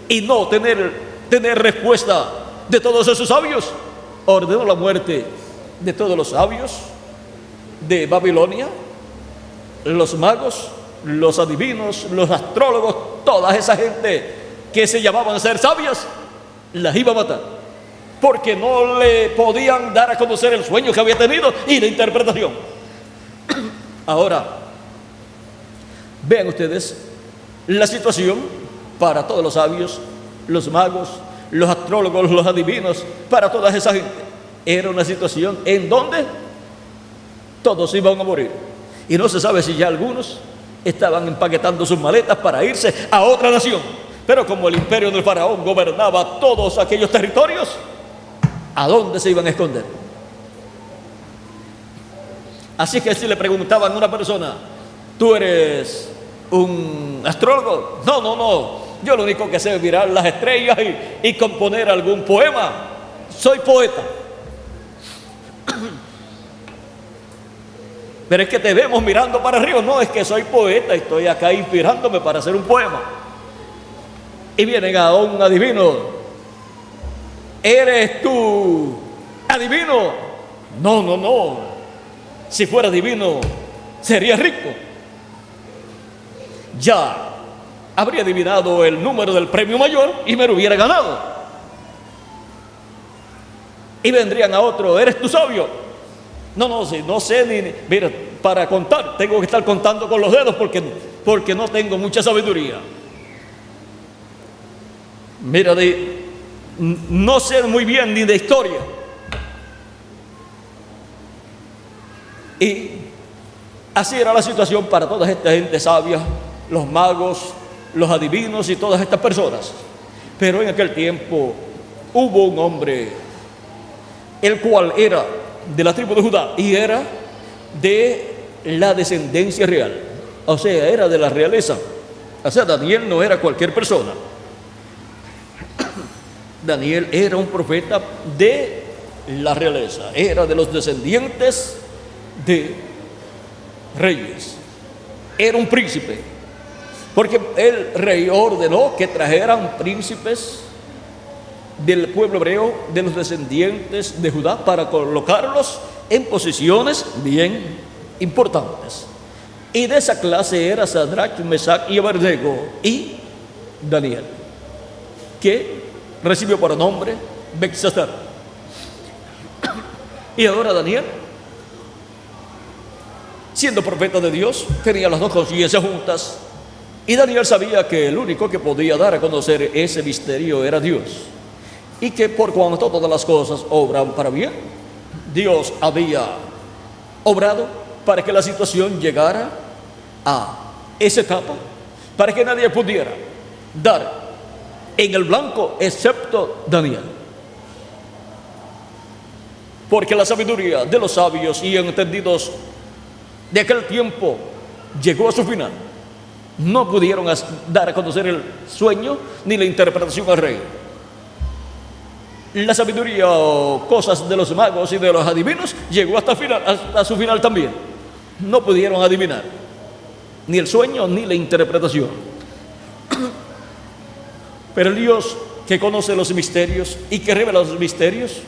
y no tener respuesta de todos esos sabios, ordenó la muerte de todos los sabios de Babilonia, los magos, los adivinos, los astrólogos, toda esa gente que se llamaban ser sabias, las iba a matar, porque no le podían dar a conocer el sueño que había tenido y la interpretación. Ahora, vean ustedes la situación para todos los sabios, los magos, los astrólogos, los adivinos, para toda esa gente. Era una situación en donde todos iban a morir. Y no se sabe si ya algunos estaban empaquetando sus maletas para irse a otra nación. Pero como el imperio del faraón gobernaba todos aquellos territorios, ¿a dónde se iban a esconder? Así que si le preguntaban a una persona, ¿tú eres un astrólogo? No. Yo lo único que sé es mirar las estrellas y componer algún poema. Soy poeta. Pero es que te vemos mirando para arriba. No, es que soy poeta y estoy acá inspirándome para hacer un poema. Y vienen a un adivino. ¿Eres tú adivino? No. Si fuera adivino, sería rico. Ya habría adivinado el número del premio mayor y me lo hubiera ganado. Y vendrían a otro, ¿eres tú sabio? No sé ni, mira, para contar, tengo que estar contando con los dedos porque no tengo mucha sabiduría. Mira, no sé muy bien ni de historia. Y así era la situación para toda esta gente sabia, los magos, los adivinos y todas estas personas. Pero en aquel tiempo hubo un hombre, el cual era de la tribu de Judá y era de la descendencia real, o sea, era de la realeza. O sea, Daniel no era cualquier persona. Daniel era un profeta de la realeza, era de los descendientes de reyes, era un príncipe, porque el rey ordenó que trajeran príncipes del pueblo hebreo, de los descendientes de Judá, para colocarlos en posiciones bien importantes. Y de esa clase era Sadrach, Mesach y Abednego y Daniel, que recibió por nombre Belsasar. Y ahora Daniel, siendo profeta de Dios, tenía las dos conciencias juntas. Y Daniel sabía que el único que podía dar a conocer ese misterio era Dios. Y que por cuanto todas las cosas obran para bien, Dios había obrado para que la situación llegara a esa etapa, para que nadie pudiera dar en el blanco excepto Daniel. Porque la sabiduría de los sabios y entendidos de aquel tiempo llegó a su final. No pudieron dar a conocer el sueño ni la interpretación al rey. La sabiduría o cosas de los magos y de los adivinos llegó hasta su final también. No pudieron adivinar ni el sueño ni la interpretación. Pero el Dios que conoce los misterios y que revela los misterios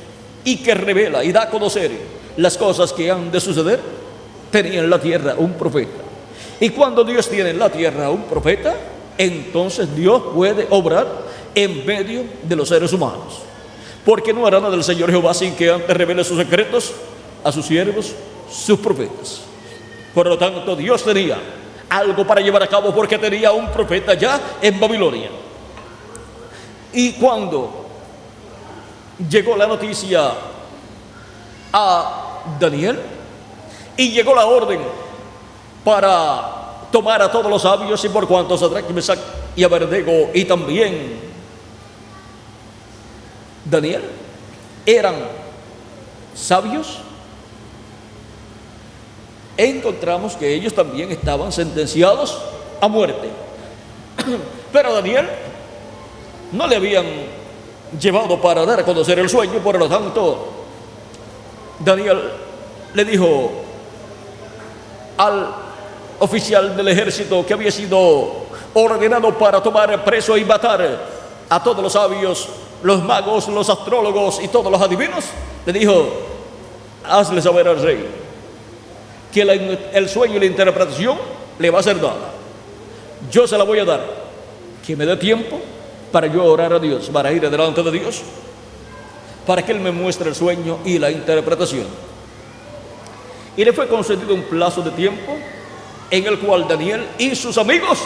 y que revela y da a conocer las cosas que han de suceder, tenía en la tierra un profeta. Y cuando Dios tiene en la tierra un profeta, entonces Dios puede obrar en medio de los seres humanos. Porque no hará nada del Señor Jehová sin que antes revele sus secretos a sus siervos, sus profetas. Por lo tanto, Dios tenía algo para llevar a cabo porque tenía un profeta ya en Babilonia. Y cuando llegó la noticia a Daniel y llegó la orden para tomar a todos los sabios, y por cuanto Sadrach, Mesach y Abednego y también Daniel eran sabios, encontramos que ellos también estaban sentenciados a muerte. Pero a Daniel no le habían llevado para dar a conocer el sueño, por lo tanto, Daniel le dijo al oficial del ejército que había sido ordenado para tomar preso y matar a todos los sabios, los magos, los astrólogos y todos los adivinos, le dijo: hazle saber al rey que el sueño y la interpretación le va a ser dada. Yo se la voy a dar, que me dé tiempo para yo orar a Dios, para ir delante de Dios, para que Él me muestre el sueño y la interpretación. Y le fue concedido un plazo de tiempo en el cual Daniel y sus amigos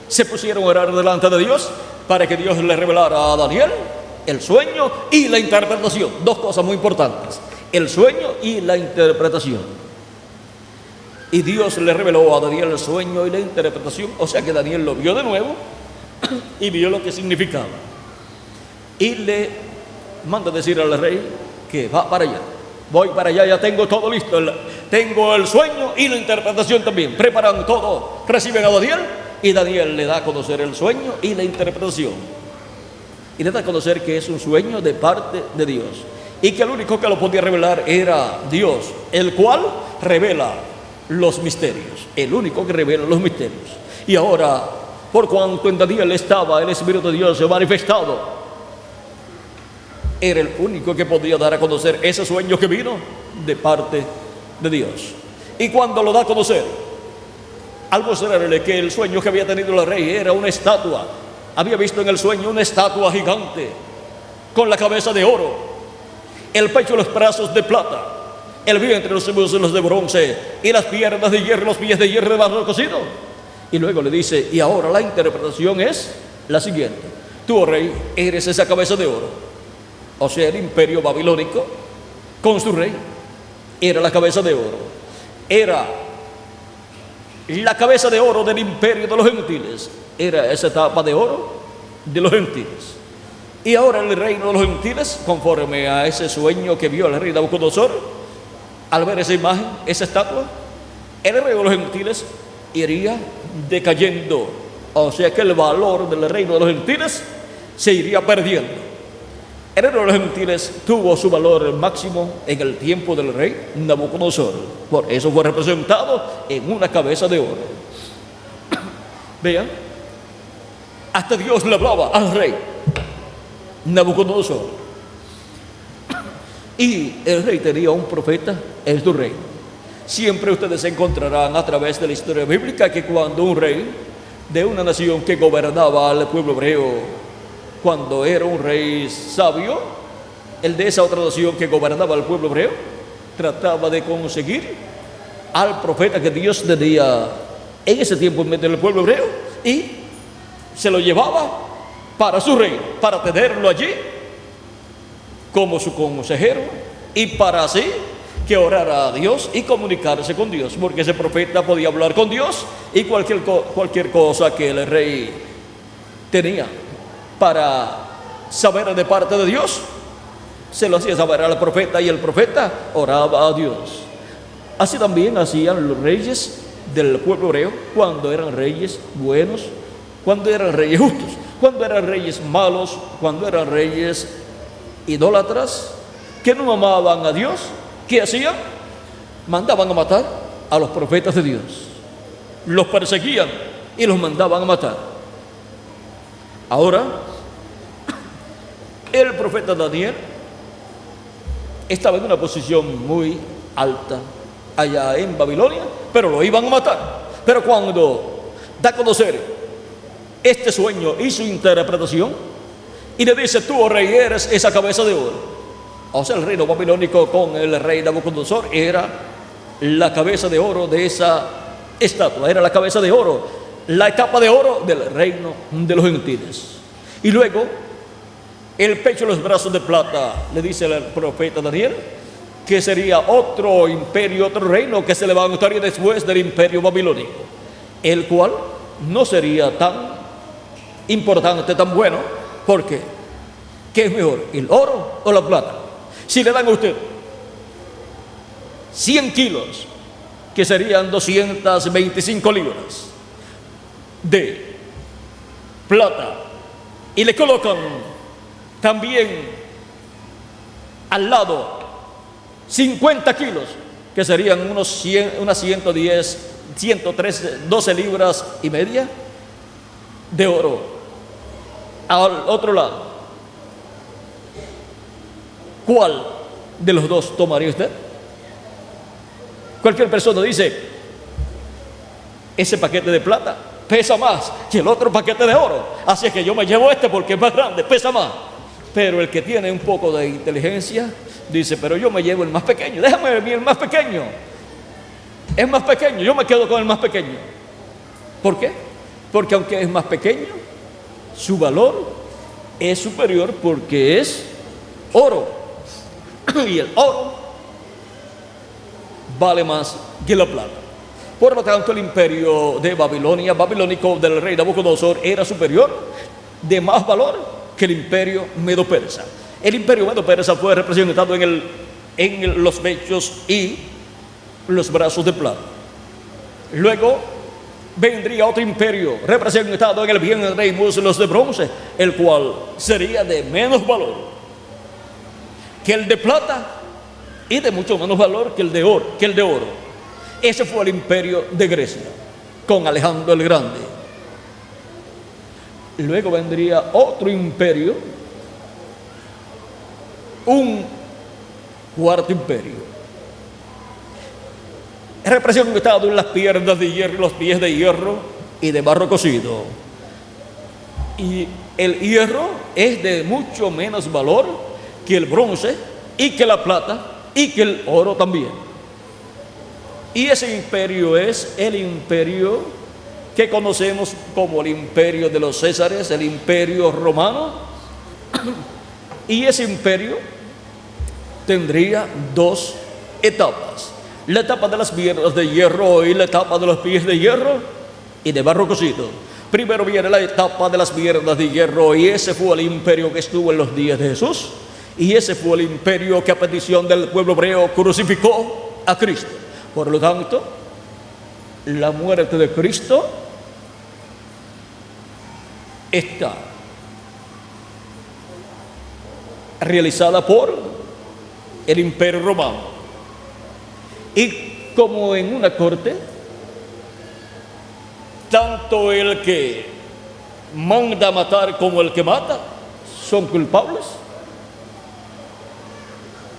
se pusieron a orar delante de Dios para que Dios le revelara a Daniel el sueño y la interpretación. Dos cosas muy importantes: el sueño y la interpretación. Y Dios le reveló a Daniel el sueño y la interpretación, o sea que Daniel lo vio de nuevo y vio lo que significaba. Y le manda decir al rey que va para allá. Voy para allá, ya tengo todo listo. Tengo el sueño y la interpretación también. Preparan todo, reciben a Daniel y Daniel le da a conocer el sueño y la interpretación. Y le da a conocer que es un sueño de parte de Dios y que el único que lo podía revelar era Dios, el cual revela los misterios, el único que revela los misterios. Y ahora, por cuanto en Daniel estaba el Espíritu de Dios manifestado, era el único que podía dar a conocer ese sueño que vino de parte de Dios. Y cuando lo da a conocer, al mostrarle que el sueño que había tenido el rey era una estatua, había visto en el sueño una estatua gigante con la cabeza de oro, el pecho y los brazos de plata, el vientre y los muslos de bronce, y las piernas de hierro, los pies de hierro de barro cocido. Y luego le dice: y ahora la interpretación es la siguiente: tú, oh rey, eres esa cabeza de oro. O sea, el imperio babilónico con su rey era la cabeza de oro. Era la cabeza de oro del imperio de los gentiles. Era esa etapa de oro de los gentiles. Y ahora el reino de los gentiles, conforme a ese sueño que vio el rey Nabucodonosor, al ver esa imagen, esa estatua, el reino de los gentiles iría decayendo. O sea que el valor del reino de los gentiles se iría perdiendo. El reino de los gentiles tuvo su valor máximo en el tiempo del rey Nabucodonosor. Por eso fue representado en una cabeza de oro. Vean, hasta Dios le hablaba al rey Nabucodonosor. Y el rey tenía un profeta en su reino. Siempre ustedes encontrarán a través de la historia bíblica que cuando un rey de una nación que gobernaba al pueblo hebreo, cuando era un rey sabio, el de esa otra nación que gobernaba al pueblo hebreo, trataba de conseguir al profeta que Dios tenía en ese tiempo en medio del pueblo hebreo y se lo llevaba para su reino, para tenerlo allí como su consejero y para así que orara a Dios y comunicarse con Dios, porque ese profeta podía hablar con Dios y cualquier cosa que el rey tenía para saber de parte de Dios, se lo hacía saber al profeta y el profeta oraba a Dios. Así también hacían los reyes del pueblo hebreo cuando eran reyes buenos, cuando eran reyes justos, cuando eran reyes malos, cuando eran reyes idólatras que no amaban a Dios. ¿Qué hacían? Mandaban a matar a los profetas de Dios, los perseguían y los mandaban a matar. Ahora, el profeta Daniel estaba en una posición muy alta allá en Babilonia, pero lo iban a matar. Pero cuando da a conocer este sueño y su interpretación, y le dice: tú, oh rey, eres esa cabeza de oro. O sea, el reino babilónico con el rey Nabucodonosor era la cabeza de oro de esa estatua, era la cabeza de oro, la etapa de oro del reino de los gentiles. Y luego, el pecho y los brazos de plata, le dice el profeta Daniel, que sería otro imperio, otro reino que se levantaría después del imperio babilónico, el cual no sería tan importante, tan bueno, porque ¿qué es mejor, el oro o la plata? Si le dan a usted 100 kilos, que serían 225 libras de plata y le colocan también al lado 50 kilos, que serían unas 110, 113, 12 libras y media de oro. Al otro lado, ¿cuál de los dos tomaría usted? Cualquier persona dice, ese paquete de plata pesa más que el otro paquete de oro, así es que yo me llevo este porque es más grande, pesa más. Pero el que tiene un poco de inteligencia dice, pero yo me llevo el más pequeño, déjame ver el más pequeño, es más pequeño, yo me quedo con el más pequeño. ¿Por qué? Porque aunque es más pequeño, su valor es superior porque es oro, y el oro vale más que la plata. Por lo tanto, el imperio de Babilonia, babilónico del rey Nabucodonosor, era superior, de más valor que el imperio medo-persa. El imperio medo-persa fue representado en los pechos y los brazos de plata. Luego vendría otro imperio representado en el vientre y muslos de bronce, el cual sería de menos valor que el de plata y de mucho menos valor que el de oro. Ese fue el imperio de Grecia, con Alejandro el Grande. Luego vendría otro imperio, un cuarto imperio, representado en las piernas de hierro y los pies de hierro y de barro cocido. Y el hierro es de mucho menos valor que el bronce y que la plata y que el oro también. Y ese imperio es el imperio que conocemos como el imperio de los Césares, el imperio romano. Y ese imperio tendría dos etapas: la etapa de las piernas de hierro y la etapa de los pies de hierro y de barro cocido. Primero viene la etapa de las piernas de hierro, y ese fue el imperio que estuvo en los días de Jesús, y ese fue el imperio que a petición del pueblo hebreo crucificó a Cristo. Por lo tanto, la muerte de Cristo está realizada por el imperio romano. Y como en una corte, tanto el que manda matar como el que mata son culpables.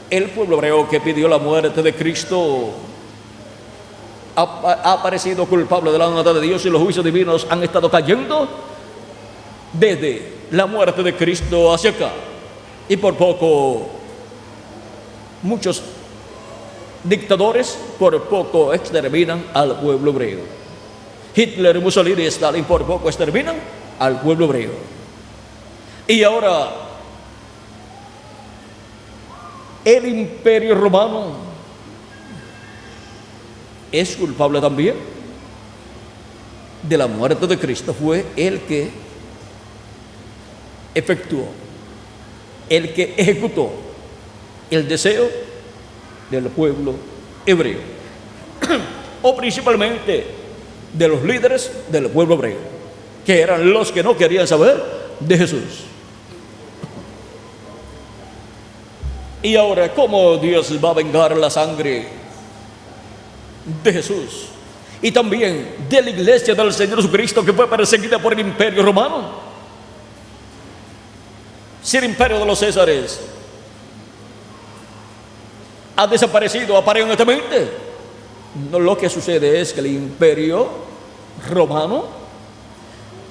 El pueblo hebreo que pidió la muerte de Cristo ha aparecido culpable delante de Dios, y los juicios divinos han estado cayendo desde la muerte de Cristo hacia acá. Y por poco muchos dictadores por poco exterminan al pueblo hebreo. Hitler, Mussolini y Stalin por poco exterminan al pueblo hebreo. Y ahora el imperio romano es culpable también de la muerte de Cristo. Fue el que efectuó, el que ejecutó el deseo del pueblo hebreo, o principalmente de los líderes del pueblo hebreo, que eran los que no querían saber de Jesús. Y ahora, ¿cómo Dios va a vengar la sangre de Jesús y también de la iglesia del Señor Jesucristo, que fue perseguida por el imperio romano? Si el imperio de los Césares ha desaparecido aparentemente, no, lo que sucede es que el imperio romano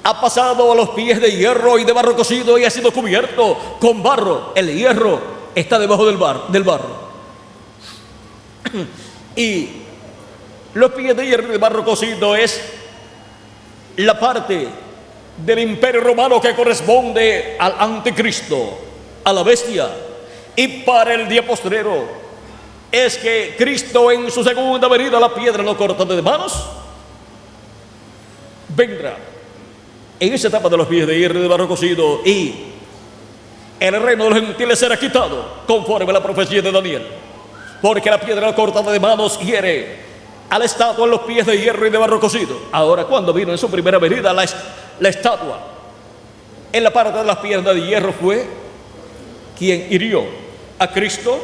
ha pasado a los pies de hierro y de barro cocido y ha sido cubierto con barro. El hierro está debajo del barro. Y los pies de hierro y de barro cocido es la parte del imperio romano que corresponde al anticristo, a la bestia. Y para el día postrero es que Cristo, en su segunda venida, la piedra no corta de manos, vendrá en esa etapa de los pies de hierro y de barro cocido, y el reino de los gentiles será quitado conforme a la profecía de Daniel, porque la piedra cortada de manos hiere a la estatua en los pies de hierro y de barro cocido. Ahora, cuando vino en su primera venida la estatua en la parte de las piernas de hierro fue quien hirió a Cristo.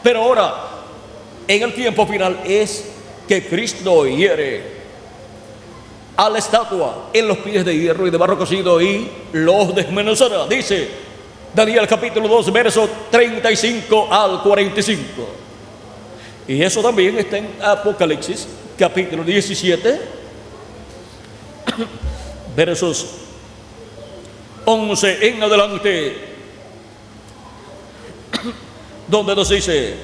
Pero ahora, en el tiempo final, es que Cristo hiere a la estatua en los pies de hierro y de barro cocido y los desmenuzará. Dice Daniel capítulo 2, versos 35 al 45. Y eso también está en Apocalipsis capítulo 17, versos 11 en adelante, donde nos dice: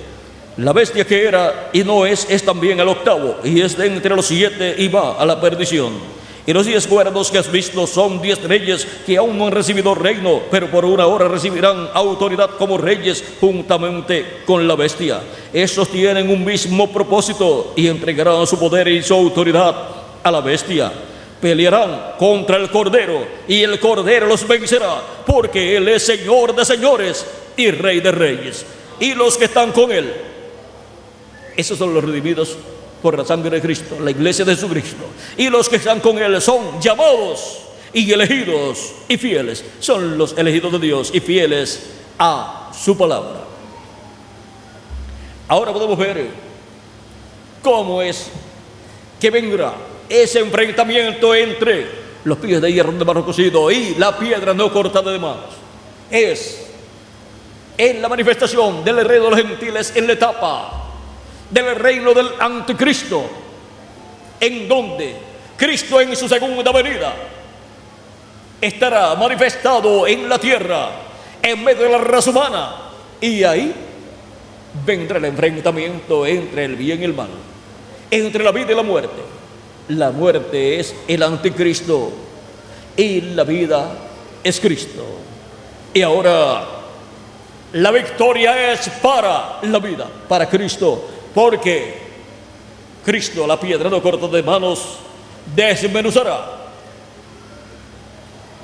la bestia que era y no es también el octavo, y es de entre los 7 y va a la perdición. Y los 10 cuernos que has visto son 10 reyes que aún no han recibido reino, pero por una hora recibirán autoridad como reyes juntamente con la bestia. Estos tienen un mismo propósito y entregarán su poder y su autoridad a la bestia. Pelearán contra el Cordero y el Cordero los vencerá, porque Él es Señor de señores y Rey de reyes. Y los que están con Él, esos son los redimidos por la sangre de Cristo, la iglesia de Jesucristo. Y los que están con Él son llamados y elegidos y fieles. Son los elegidos de Dios y fieles a su palabra. Ahora podemos ver cómo es que vendrá ese enfrentamiento entre los pies de hierro de barro cocido y la piedra no cortada de manos. Es en la manifestación del reino de los gentiles, en la etapa del reino del anticristo, en donde Cristo en su segunda venida estará manifestado en la tierra, en medio de la raza humana, y ahí vendrá el enfrentamiento entre el bien y el mal, entre la vida y la muerte. La muerte es el anticristo y la vida es Cristo. Y ahora la victoria es para la vida, para Cristo, porque Cristo, la piedra no corta de manos, desmenuzará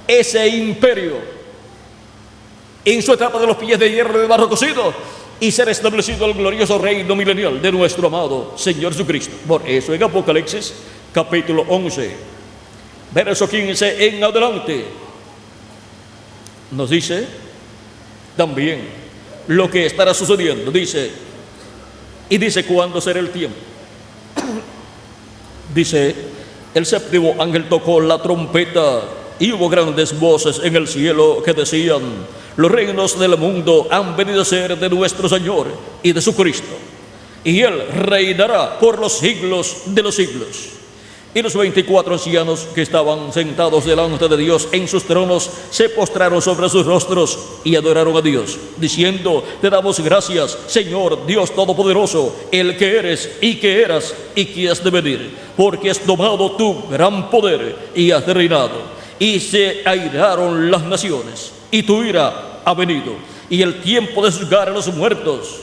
ese imperio en su etapa de los pies de hierro y de barro cocido, y será establecido el glorioso reino milenial de nuestro amado Señor Jesucristo. Por eso en Apocalipsis capítulo 11, verso 15 en adelante, nos dice también lo que estará sucediendo. Dice cuándo será el tiempo. Dice: el séptimo ángel tocó la trompeta y hubo grandes voces en el cielo que decían: los reinos del mundo han venido a ser de nuestro Señor y de su Cristo, y Él reinará por los siglos de los siglos. Y los 24 ancianos que estaban sentados delante de Dios en sus tronos se postraron sobre sus rostros y adoraron a Dios, diciendo: te damos gracias, Señor Dios Todopoderoso, el que eres y que eras y que has de venir, porque has tomado tu gran poder y has reinado. Y se airaron las naciones, y tu ira ha venido, y el tiempo de juzgar a los muertos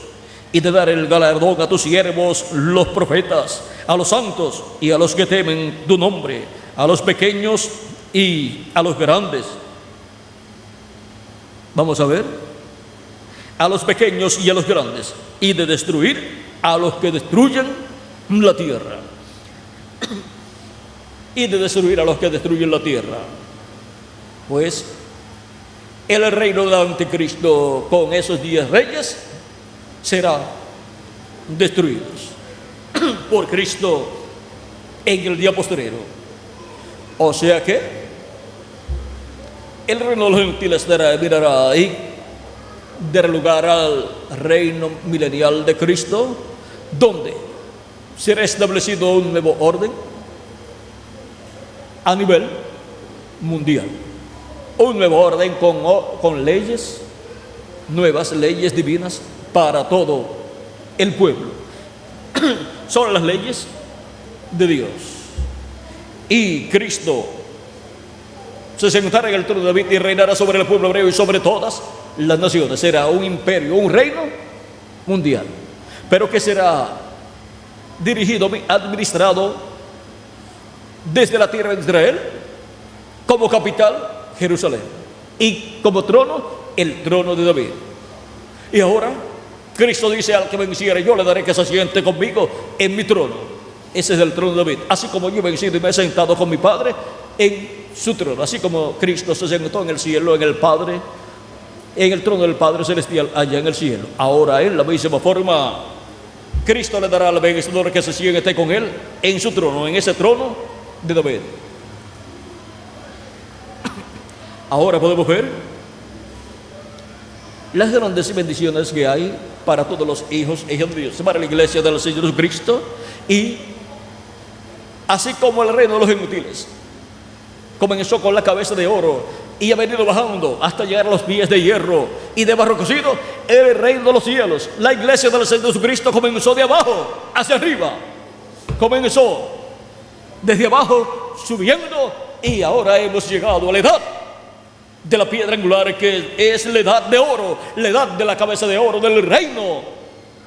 y de dar el galardón a tus siervos los profetas, a los santos y a los que temen tu nombre, a los pequeños y a los grandes. Vamos a ver: a los pequeños y a los grandes, y de destruir a los que destruyen la tierra. Y de destruir a los que destruyen la tierra. Pues el reino del anticristo con esos 10 reyes será destruidos por Cristo en el día postrero. O sea que el reino de los gentiles mirará y dará lugar al reino milenial de Cristo, donde será establecido un nuevo orden a nivel mundial. Un nuevo orden con leyes, nuevas leyes divinas para todo el pueblo. Son las leyes de Dios. Y Cristo se sentará en el trono de David y reinará sobre el pueblo hebreo y sobre todas las naciones. Será un imperio, un reino mundial, pero que será dirigido, administrado desde la tierra de Israel, como capital Jerusalén, y como trono el trono de David. Y ahora Cristo dice: al que venciere, yo le daré que se siente conmigo en mi trono. Ese es el trono de David, así como yo he vencido y me he sentado con mi Padre en su trono, así como Cristo se sentó en el cielo, en el Padre, en el trono del Padre Celestial, allá en el cielo. Ahora en la misma forma, Cristo le dará al vencedor que se siente con él en su trono, en ese trono de David. Ahora podemos ver las grandes bendiciones que hay para todos los hijos e hijas de Dios, para la iglesia del Señor Jesucristo, y así como el reino de los gentiles comenzó con la cabeza de oro y ha venido bajando hasta llegar a los pies de hierro y de barro cocido, el reino de los cielos, la iglesia del Señor Jesucristo comenzó de abajo hacia arriba, comenzó desde abajo subiendo, y ahora hemos llegado a la edad de la piedra angular, que es la edad de oro, la edad de la cabeza de oro del reino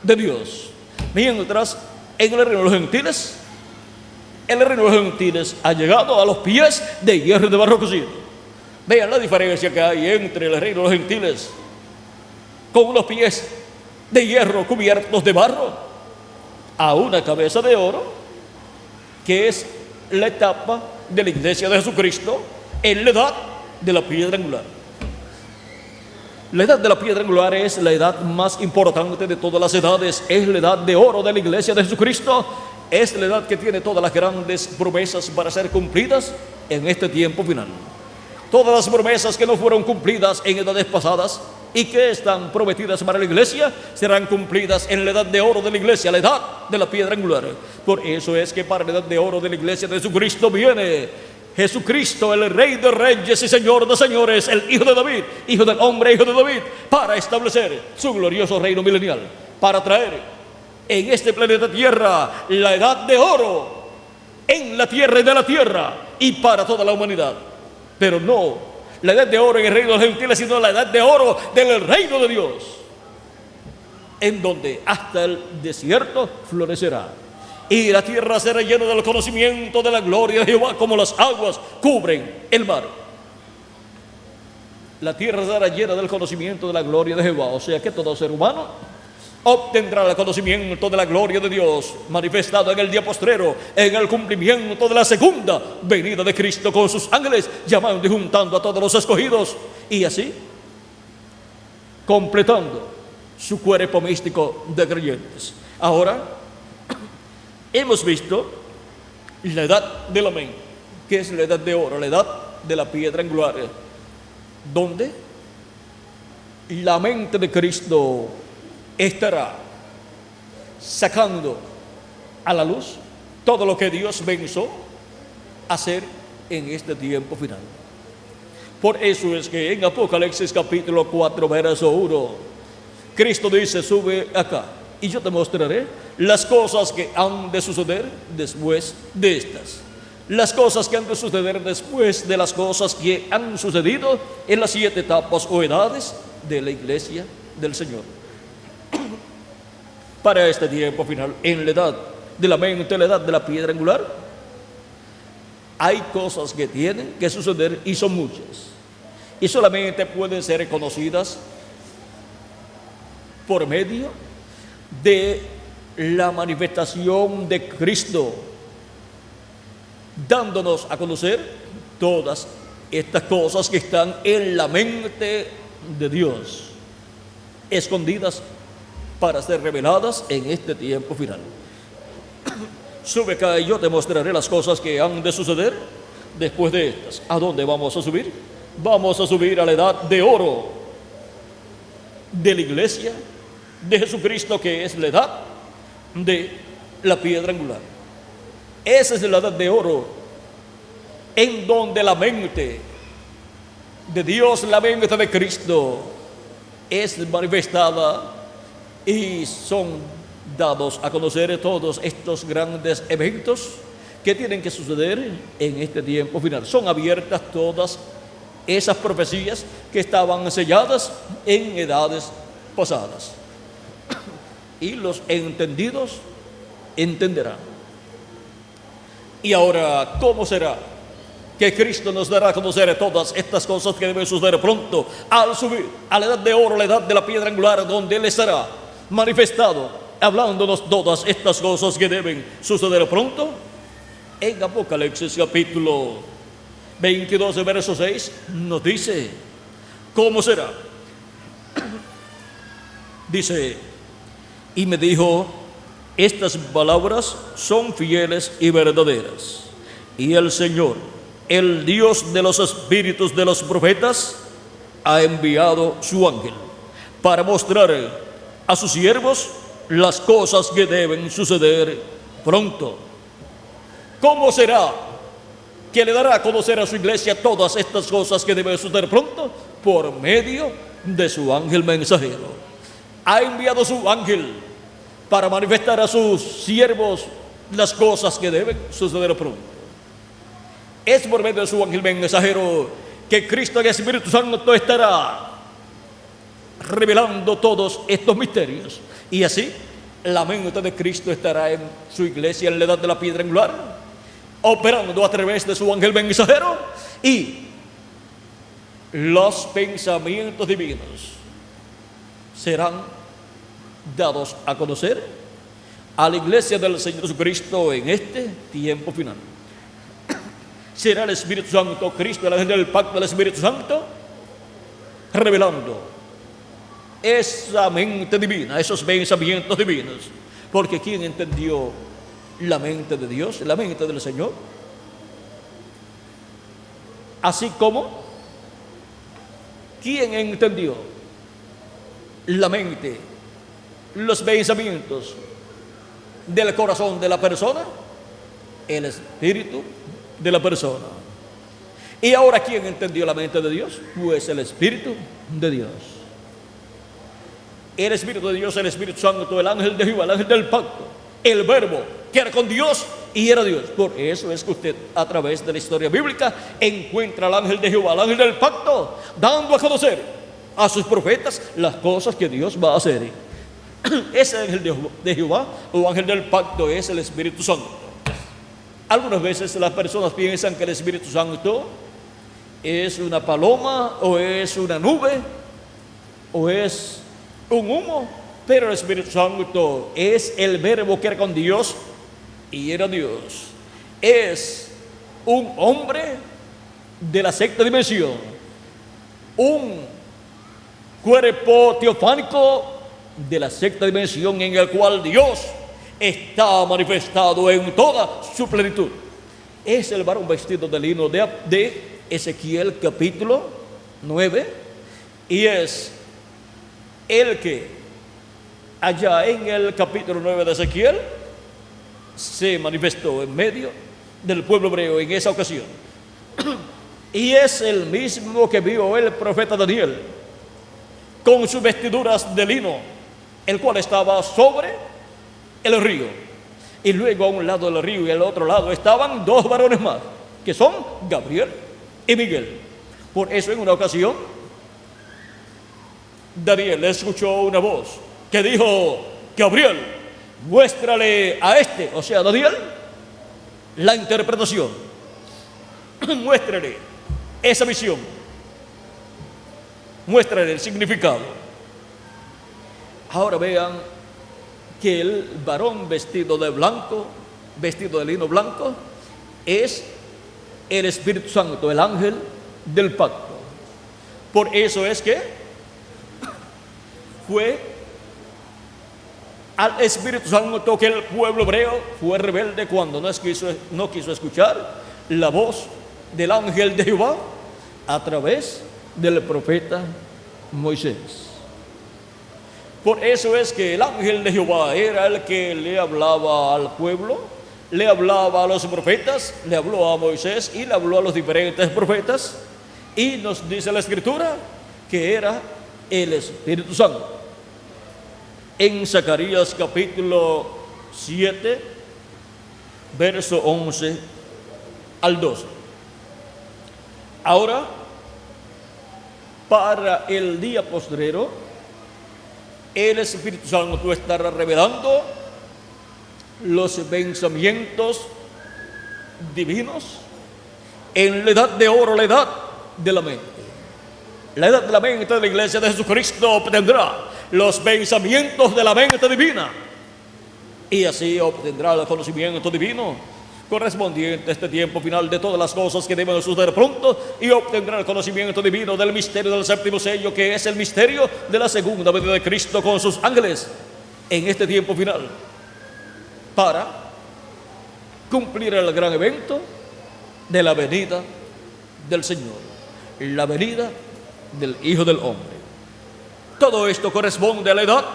de Dios. Mientras en el reino de los gentiles, el reino de los gentiles ha llegado a los pies de hierro y de barro cocido. Vean la diferencia que hay entre el reino de los gentiles con unos pies de hierro cubiertos de barro a una cabeza de oro, que es la etapa de la iglesia de Jesucristo en la edad de la piedra angular. La edad de la piedra angular es la edad más importante de todas las edades, es la edad de oro de la iglesia de Jesucristo, es la edad que tiene todas las grandes promesas para ser cumplidas en este tiempo final. Todas las promesas que no fueron cumplidas en edades pasadas y que están prometidas para la iglesia serán cumplidas en la edad de oro de la iglesia, la edad de la piedra angular. Por eso es que para la edad de oro de la iglesia de Jesucristo viene Jesucristo, el Rey de Reyes y Señor de Señores, el Hijo de David, Hijo del hombre, Hijo de David, para establecer su glorioso reino milenial, para traer en este planeta Tierra la edad de oro en la tierra y de la tierra y para toda la humanidad. Pero no la edad de oro en el reino de los gentiles, sino la edad de oro del reino de Dios, en donde hasta el desierto florecerá y la tierra será llena del conocimiento de la gloria de Jehová, como las aguas cubren el mar. La tierra será llena del conocimiento de la gloria de Jehová, o sea que todo ser humano obtendrá el conocimiento de la gloria de Dios manifestado en el día postrero, en el cumplimiento de la segunda venida de Cristo con sus ángeles, llamando y juntando a todos los escogidos, y así completando su cuerpo místico de creyentes. Ahora hemos visto la edad del amén, que es la edad de oro, la edad de la piedra angular, donde la mente de Cristo estará sacando a la luz todo lo que Dios pensó hacer en este tiempo final. Por eso es que en Apocalipsis capítulo 4 verso 1, Cristo dice: sube acá y yo te mostraré las cosas que han de suceder después de estas. Las cosas que han de suceder después de las cosas que han sucedido en las 7 etapas o edades de la iglesia del Señor. Para este tiempo final, en la edad de la mente, la edad de la piedra angular, hay cosas que tienen que suceder y son muchas. Y solamente pueden ser conocidas por medio de la manifestación de Cristo, dándonos a conocer todas estas cosas que están en la mente de Dios, escondidas para ser reveladas en este tiempo final. Sube acá y yo te mostraré las cosas que han de suceder después de estas. ¿A dónde vamos a subir? Vamos a subir a la edad de oro de la iglesia de Jesucristo, que es la edad de la piedra angular. Esa es la edad de oro en donde la mente de Dios, la mente de Cristo, es manifestada y son dados a conocer todos estos grandes eventos que tienen que suceder en este tiempo final. Son abiertas todas esas profecías que estaban selladas en edades pasadas, y los entendidos entenderán. Y ahora, ¿cómo será que Cristo nos dará a conocer todas estas cosas que deben suceder pronto al subir a la edad de oro, la edad de la piedra angular, donde Él estará manifestado, hablándonos todas estas cosas que deben suceder pronto? En Apocalipsis capítulo 22, verso 6, nos dice, ¿cómo será? Dice, y me dijo, estas palabras son fieles y verdaderas. Y el Señor, el Dios de los espíritus de los profetas, ha enviado su ángel para mostrar a sus siervos las cosas que deben suceder pronto. ¿Cómo será que le dará a conocer a su iglesia todas estas cosas que deben suceder pronto? Por medio de su ángel mensajero. Ha enviado su ángel para manifestar a sus siervos las cosas que deben suceder pronto. Es por medio de su ángel mensajero que Cristo en el Espíritu Santo estará revelando todos estos misterios. Y así la mente de Cristo estará en su iglesia en la edad de la piedra angular, operando a través de su ángel mensajero, y los pensamientos divinos serán dados a conocer a la iglesia del Señor Jesucristo en este tiempo final. Será el Espíritu Santo, Cristo, el ángel del pacto del Espíritu Santo, revelando esa mente divina, esos pensamientos divinos. Porque ¿quién entendió la mente de Dios, la mente del Señor? Así como, ¿quién entendió la mente, los pensamientos del corazón de la persona? El Espíritu de la persona. Y ahora, ¿quién entendió la mente de Dios? Pues el Espíritu de Dios. El Espíritu de Dios, el Espíritu Santo, el ángel de Jehová, el ángel del pacto, el Verbo que era con Dios y era Dios. Por eso es que usted, a través de la historia bíblica, encuentra al ángel de Jehová, al ángel del pacto, dando a conocer a sus profetas las cosas que Dios va a hacer. Ese ángel de Jehová o ángel del pacto es el Espíritu Santo. Algunas veces las personas piensan que el Espíritu Santo es una paloma, o es una nube, o es un humo, pero el Espíritu Santo es el Verbo que era con Dios y era Dios. Es un hombre de la sexta dimensión, un cuerpo teofánico de la sexta dimensión, en el cual Dios está manifestado en toda su plenitud. Es el varón vestido de lino de Ezequiel capítulo 9, y es el que allá en el capítulo 9 de Ezequiel se manifestó en medio del pueblo hebreo en esa ocasión. Y es el mismo que vio el profeta Daniel con sus vestiduras de lino, el cual estaba sobre el río. Y luego a un lado del río y al otro lado estaban dos varones más, que son Gabriel y Miguel. Por eso en una ocasión Daniel escuchó una voz que dijo: Gabriel, muéstrale a este, o sea, Daniel, la interpretación. Muéstrale esa visión, muéstrale el significado. Ahora vean que el varón vestido de blanco, vestido de lino blanco, es el Espíritu Santo, el ángel del pacto. Por eso es que fue al Espíritu Santo que el pueblo hebreo fue rebelde cuando no quiso escuchar la voz del ángel de Jehová a través del profeta Moisés. Por eso es que el ángel de Jehová era el que le hablaba al pueblo, le hablaba a los profetas, le habló a Moisés y le habló a los diferentes profetas. Y nos dice la Escritura que era el Espíritu Santo. En Zacarías capítulo 7, verso 11 al 12. Ahora, para el día postrero, el Espíritu Santo estará revelando los pensamientos divinos en la edad de oro, la edad de la mente. La edad de la mente de la iglesia de Jesucristo obtendrá los pensamientos de la mente divina, y así obtendrá el conocimiento divino correspondiente a este tiempo final de todas las cosas que deben suceder pronto, y obtendrá el conocimiento divino del misterio del séptimo sello, que es el misterio de la segunda venida de Cristo con sus ángeles en este tiempo final, para cumplir el gran evento de la venida del Señor, la venida del Hijo del Hombre. Todo esto corresponde a la edad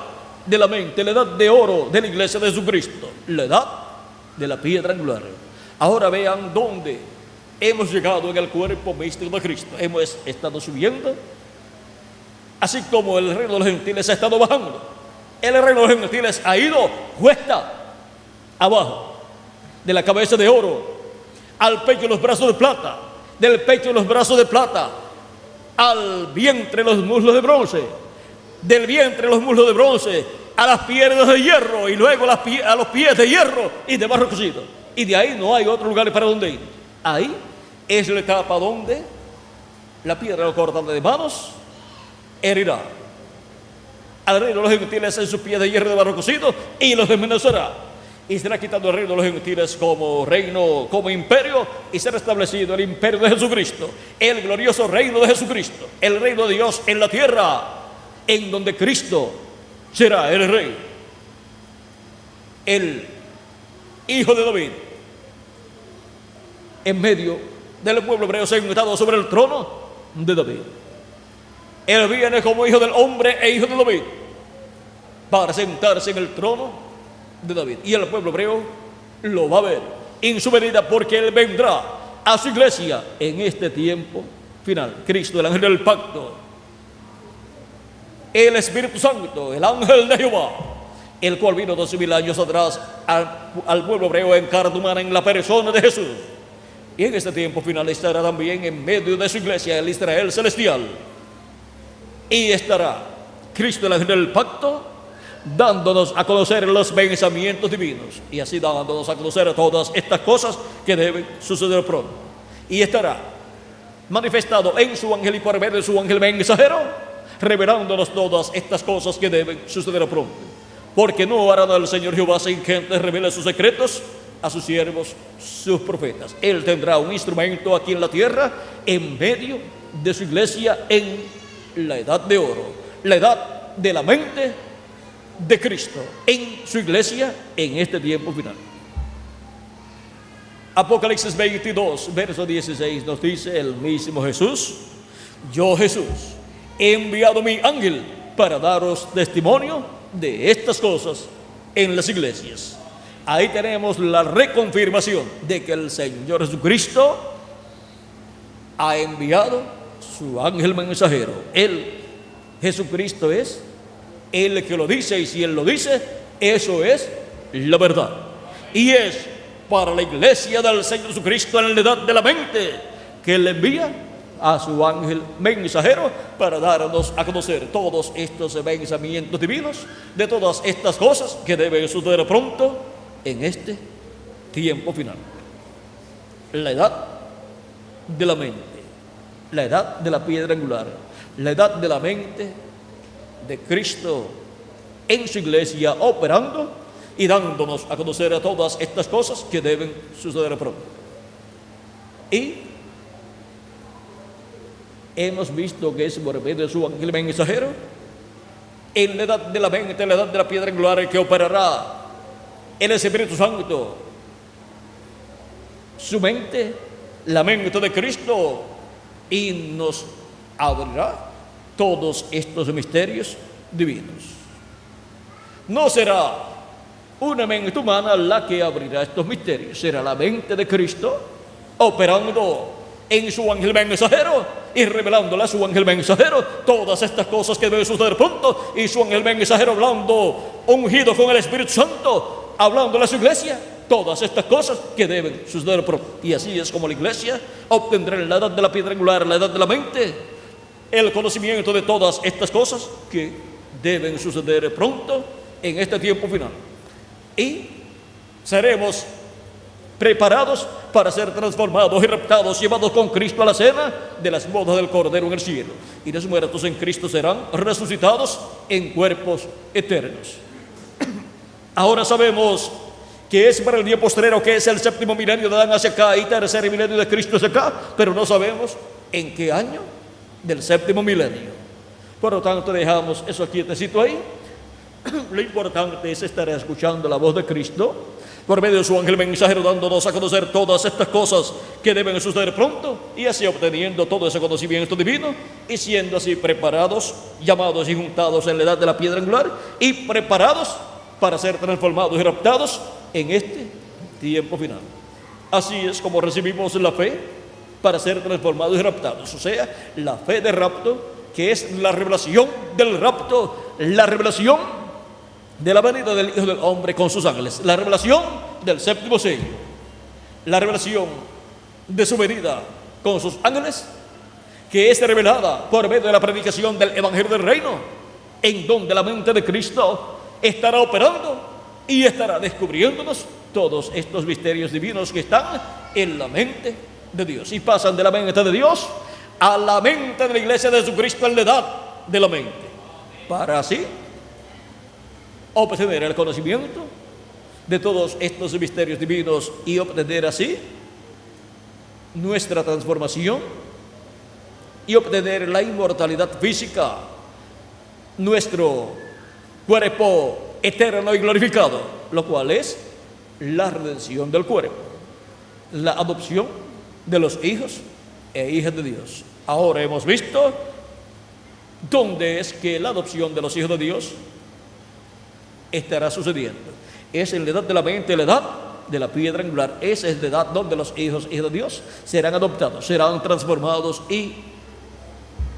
de la mente, la edad de oro de la iglesia de Jesucristo, la edad de la piedra angular. Ahora vean dónde hemos llegado en el cuerpo místico de Cristo. Hemos estado subiendo, así como el reino de los gentiles ha estado bajando. El reino de los gentiles ha ido cuesta abajo, de la cabeza de oro al pecho y los brazos de plata, del pecho y los brazos de plata al vientre y los muslos de bronce, del vientre y los muslos de bronce a las piernas de hierro, y luego a los pies de hierro y de barro cocido. Y de ahí no hay otro lugar para donde ir. Ahí es la etapa donde la piedra cortante de manos herirá al reino de los gentiles en sus pies de hierro y de barro cocido, y los desmenuzará, y será quitado el reino de los gentiles como reino, como imperio, y será establecido el imperio de Jesucristo, el glorioso reino de Jesucristo, el reino de Dios en la tierra, en donde Cristo será el rey, el Hijo de David, en medio del pueblo hebreo sentado sobre el trono de David. Él viene como Hijo del Hombre e Hijo de David para sentarse en el trono de David, y el pueblo hebreo lo va a ver en su venida, porque Él vendrá a su iglesia en este tiempo final. Cristo, el ángel del pacto, el Espíritu Santo, el ángel de Jehová, el cual vino 2000 años atrás al pueblo hebreo en carne humana, en la persona de Jesús. Y en este tiempo final estará también en medio de su iglesia el Israel celestial. Y estará Cristo, el ángel del pacto, dándonos a conocer los pensamientos divinos, y así dándonos a conocer todas estas cosas que deben suceder pronto. Y estará manifestado en su ángel y por medio de su ángel mensajero, revelándonos todas estas cosas que deben suceder pronto. Porque no hará el Señor Jehová sin que antes revele sus secretos a sus siervos, sus profetas. Él tendrá un instrumento aquí en la tierra, en medio de su iglesia, en la edad de oro, la edad de la mente de Cristo, en su iglesia en este tiempo final. Apocalipsis 22, verso 16 nos dice el mismo Jesús: yo, Jesús, he enviado mi ángel para daros testimonio de estas cosas en las iglesias. Ahí tenemos la reconfirmación de que el Señor Jesucristo ha enviado su ángel mensajero. Él, Jesucristo, es el que lo dice, y si Él lo dice, eso es la verdad. Y es para la iglesia del Señor Jesucristo en la edad de la mente que Él envía a su ángel mensajero para darnos a conocer todos estos pensamientos divinos, de todas estas cosas que deben suceder pronto en este tiempo final. La edad de la mente, la edad de la piedra angular, la edad de la mente de Cristo en su iglesia, operando y dándonos a conocer a todas estas cosas que deben suceder pronto. Y hemos visto que es por medio de su ángel mensajero, en la edad de la mente, en la edad de la piedra angular, que operará el Espíritu Santo, su mente, la mente de Cristo, y nos abrirá todos estos misterios divinos. No será una mente humana la que abrirá estos misterios, será la mente de Cristo operando en su ángel mensajero y revelándole a su ángel mensajero todas estas cosas que deben suceder pronto, y su ángel mensajero hablando, ungido con el Espíritu Santo, hablándole a su iglesia todas estas cosas que deben suceder pronto. Y así es como la iglesia obtendrá en la edad de la piedra angular, la edad de la mente, el conocimiento de todas estas cosas que deben suceder pronto en este tiempo final. Y seremos preparados para ser transformados y raptados, llevados con Cristo a la cena de las bodas del Cordero en el cielo. Y los muertos en Cristo serán resucitados en cuerpos eternos. Ahora sabemos que que es para el día postrero, que es el séptimo milenio de Adán hacia acá y tercer milenio de Cristo hacia acá, pero no sabemos en qué año del séptimo milenio. Por lo tanto, dejamos eso quietecito ahí. Lo importante es estar escuchando la voz de Cristo por medio de su ángel mensajero, dándonos a conocer todas estas cosas que deben suceder pronto, y así obteniendo todo ese conocimiento divino y siendo así preparados, llamados y juntados en la edad de la piedra angular y preparados para ser transformados y raptados en este tiempo final. Así es como recibimos la fe para ser transformados y raptados, o sea, la fe de rapto, que es la revelación del rapto, la revelación de la venida del Hijo del Hombre con sus ángeles, la revelación del séptimo sello, la revelación de su venida con sus ángeles, que es revelada por medio de la predicación del Evangelio del Reino, en donde la mente de Cristo estará operando y estará descubriéndonos todos estos misterios divinos que están en la mente de Dios y pasan de la mente de Dios a la mente de la iglesia de Jesucristo en la edad de la mente, para así obtener el conocimiento de todos estos misterios divinos y obtener así nuestra transformación y obtener la inmortalidad física, nuestro cuerpo eterno y glorificado, lo cual es la redención del cuerpo, la adopción de los hijos e hijas de Dios. Ahora hemos visto dónde es que la adopción de los hijos de Dios estará sucediendo. Es en la edad de la mente, la edad de la piedra angular. Esa es la edad donde los hijos de Dios serán adoptados, serán transformados y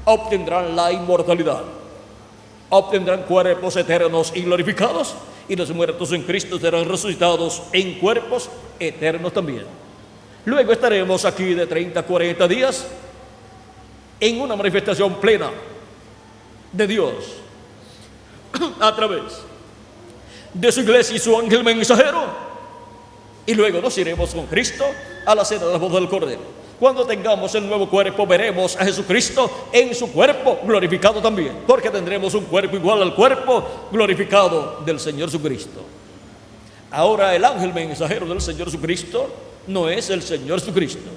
obtendrán la inmortalidad, obtendrán cuerpos eternos y glorificados, y los muertos en Cristo serán resucitados en cuerpos eternos también. Luego estaremos aquí de 30 a 40 días en una manifestación plena de Dios a través de su iglesia y su ángel mensajero, y luego nos iremos con Cristo a la cena de la boda del Cordero. Cuando tengamos el nuevo cuerpo, veremos a Jesucristo en su cuerpo glorificado también, porque tendremos un cuerpo igual al cuerpo glorificado del Señor Jesucristo. Ahora, el ángel mensajero del Señor Jesucristo no es el Señor Jesucristo.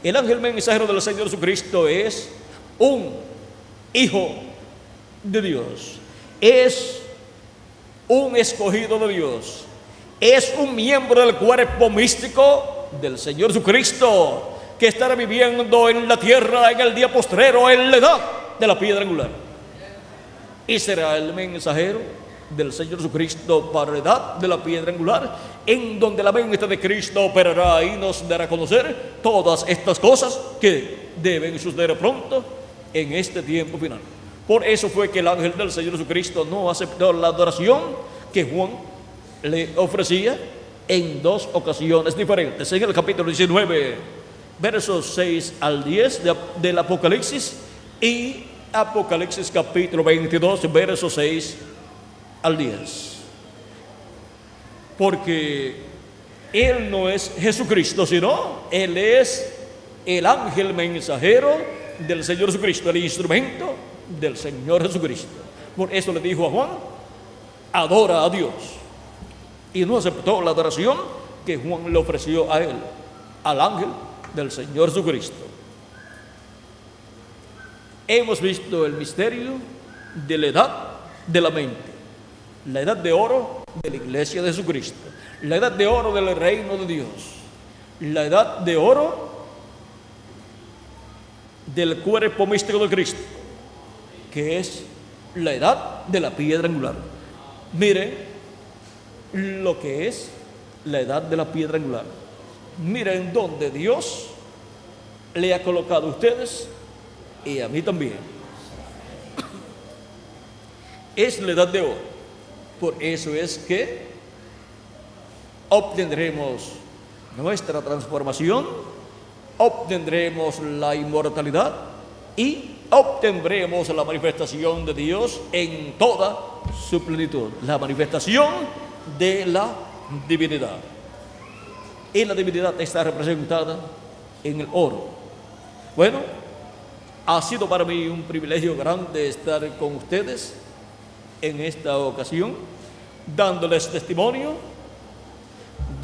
El ángel mensajero del Señor Jesucristo es un hijo de Dios, es un escogido de Dios, es un miembro del cuerpo místico del Señor Jesucristo, que estará viviendo en la tierra en el día postrero, en la edad de la piedra angular, y será el mensajero del Señor Jesucristo para la edad de la piedra angular, en donde la mente de Cristo operará y nos dará a conocer todas estas cosas que deben suceder pronto en este tiempo final. Por eso fue que el ángel del Señor Jesucristo no aceptó la adoración que Juan le ofrecía en dos ocasiones diferentes. En el capítulo 19, versos 6 al 10 del Apocalipsis, y Apocalipsis capítulo 22, versos 6 al 10. Porque Él no es Jesucristo, sino Él es el ángel mensajero del Señor Jesucristo, el instrumento del Señor Jesucristo. Por eso le dijo a Juan: adora a Dios. Y no aceptó la adoración que Juan le ofreció a él, al ángel del Señor Jesucristo. Hemos visto el misterio de la edad de la mente, la edad de oro de la iglesia de Jesucristo, la edad de oro del reino de Dios, la edad de oro del cuerpo místico de Cristo, que es la edad de la piedra angular. Miren lo que es la edad de la piedra angular. Miren dónde Dios le ha colocado a ustedes y a mí también. Es la edad de oro. Por eso es que obtendremos nuestra transformación, obtendremos la inmortalidad y obtendremos la manifestación de Dios en toda su plenitud, la manifestación de la divinidad. Y la divinidad está representada en el oro. Bueno, ha sido para mí un privilegio grande estar con ustedes en esta ocasión, dándoles testimonio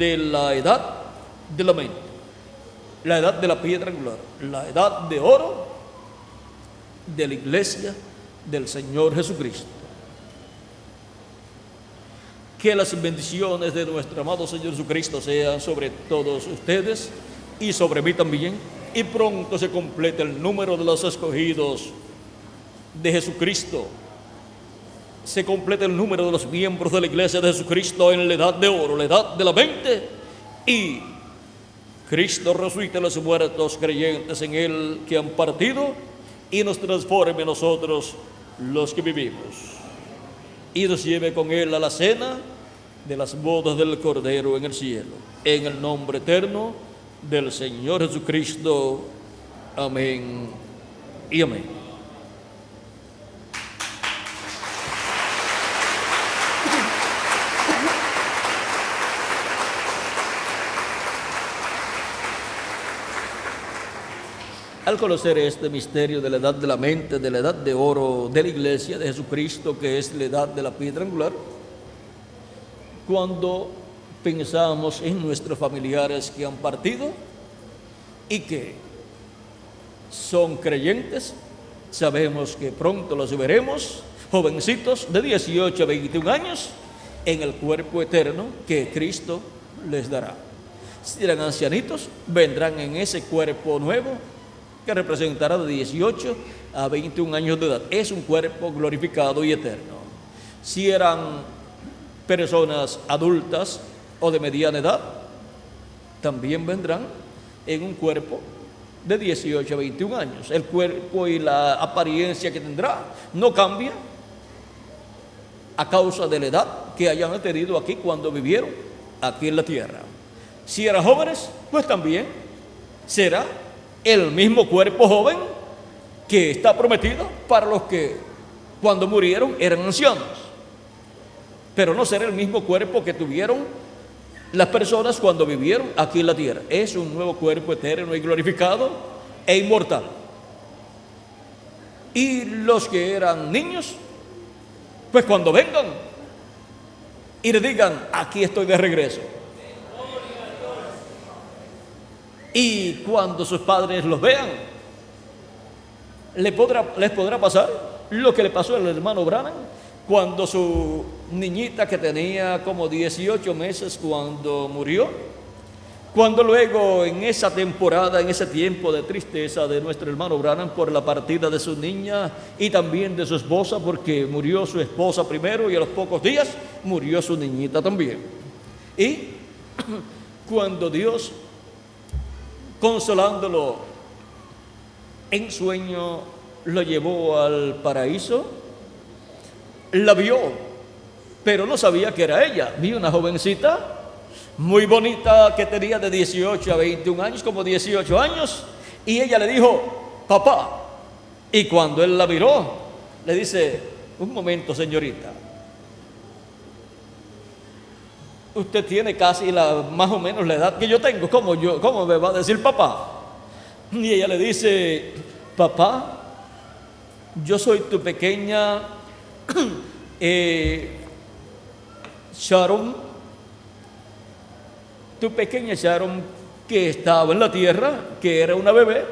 de la edad de la mente, la edad de la piedra angular, la edad de oro de la iglesia del Señor Jesucristo. Que las bendiciones de nuestro amado Señor Jesucristo sean sobre todos ustedes y sobre mí también, y pronto se complete el número de los escogidos de Jesucristo, se complete el número de los miembros de la iglesia de Jesucristo en la edad de oro, la edad de la mente, y Cristo resucite a los muertos creyentes en Él que han partido y nos transforme a nosotros los que vivimos, y nos lleve con Él a la cena de las bodas del Cordero en el cielo, en el nombre eterno del Señor Jesucristo. Amén y amén. Al conocer este misterio de la edad de la mente, de la edad de oro de la iglesia de Jesucristo, que es la edad de la piedra angular, cuando pensamos en nuestros familiares que han partido y que son creyentes, sabemos que pronto los veremos, jovencitos de 18 a 21 años, en el cuerpo eterno que Cristo les dará. Si eran ancianitos, vendrán en ese cuerpo nuevo que representará de 18 a 21 años de edad. Es un cuerpo glorificado y eterno. Si eran personas adultas o de mediana edad, también vendrán en un cuerpo de 18 a 21 años. El cuerpo y la apariencia que tendrá no cambia a causa de la edad que hayan tenido aquí cuando vivieron aquí en la tierra. Si eran jóvenes, pues también será el mismo cuerpo joven que está prometido para los que cuando murieron eran ancianos, pero no será el mismo cuerpo que tuvieron las personas cuando vivieron aquí en la tierra. Es un nuevo cuerpo eterno y glorificado e inmortal. Y los que eran niños, pues cuando vengan y le digan, aquí estoy de regreso, y cuando sus padres los vean, les podrá pasar lo que le pasó al hermano Branham cuando su niñita, que tenía como 18 meses cuando murió, cuando luego en esa temporada, en ese tiempo de tristeza de nuestro hermano Branham por la partida de su niña y también de su esposa, porque murió su esposa primero y a los pocos días murió su niñita también. Y cuando Dios, consolándolo en sueño, lo llevó al paraíso, la vio, pero no sabía que era ella. Vio una jovencita muy bonita que tenía de 18 a 21 años, como 18 años, y ella le dijo, papá. Y cuando él la miró, le dice, un momento, señorita, usted tiene casi más o menos la edad que yo tengo, ¿cómo me va a decir papá? Y ella le dice, papá, yo soy tu pequeña Sharon, tu pequeña Sharon, que estaba en la tierra, que era una bebé,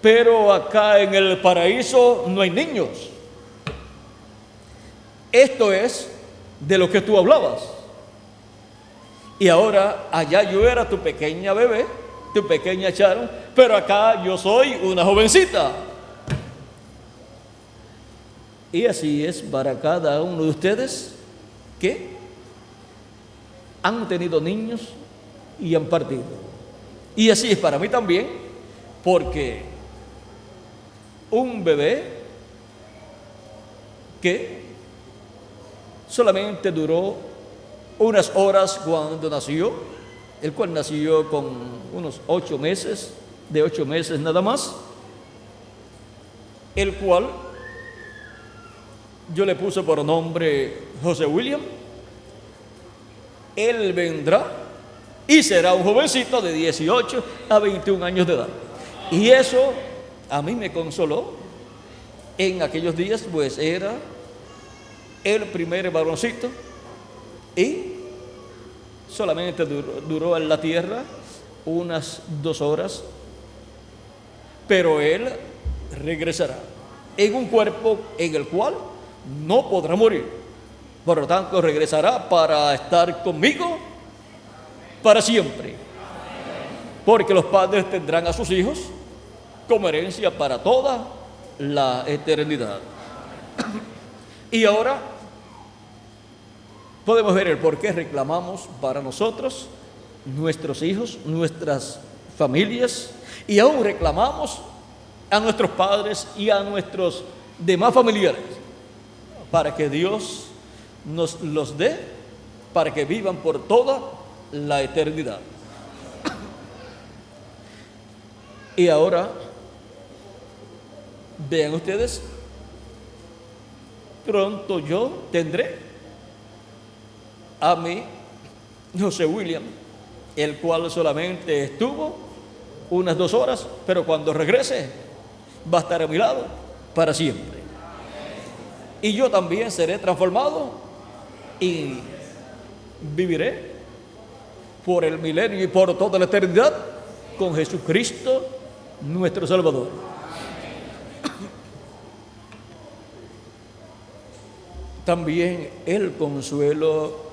pero acá en el paraíso no hay niños. Esto es de lo que tú hablabas. Y ahora allá yo era tu pequeña bebé, tu pequeña Sharon, pero acá yo soy una jovencita. Y así es para cada uno de ustedes que han tenido niños y han partido. Y así es para mí también, porque un bebé que solamente duró unas horas cuando nació, el cual nació con unos 8 meses, de 8 meses nada más, el cual yo le puse por nombre José William. Él vendrá y será un jovencito de 18 a 21 años de edad. Y eso a mí me consoló en aquellos días, pues era el primer varoncito y solamente duró en la tierra unas 2 horas, pero Él regresará en un cuerpo en el cual no podrá morir. Por lo tanto, regresará para estar conmigo para siempre. Porque los padres tendrán a sus hijos como herencia para toda la eternidad. Y ahora podemos ver el por qué reclamamos para nosotros, nuestros hijos, nuestras familias, y aún reclamamos a nuestros padres y a nuestros demás familiares, para que Dios nos los dé, para que vivan por toda la eternidad. Y ahora, vean ustedes, pronto yo tendré a mi José William, el cual solamente estuvo unas 2 horas, pero cuando regrese va a estar a mi lado para siempre. Y yo también seré transformado y viviré por el milenio y por toda la eternidad con Jesucristo, nuestro Salvador. También el consuelo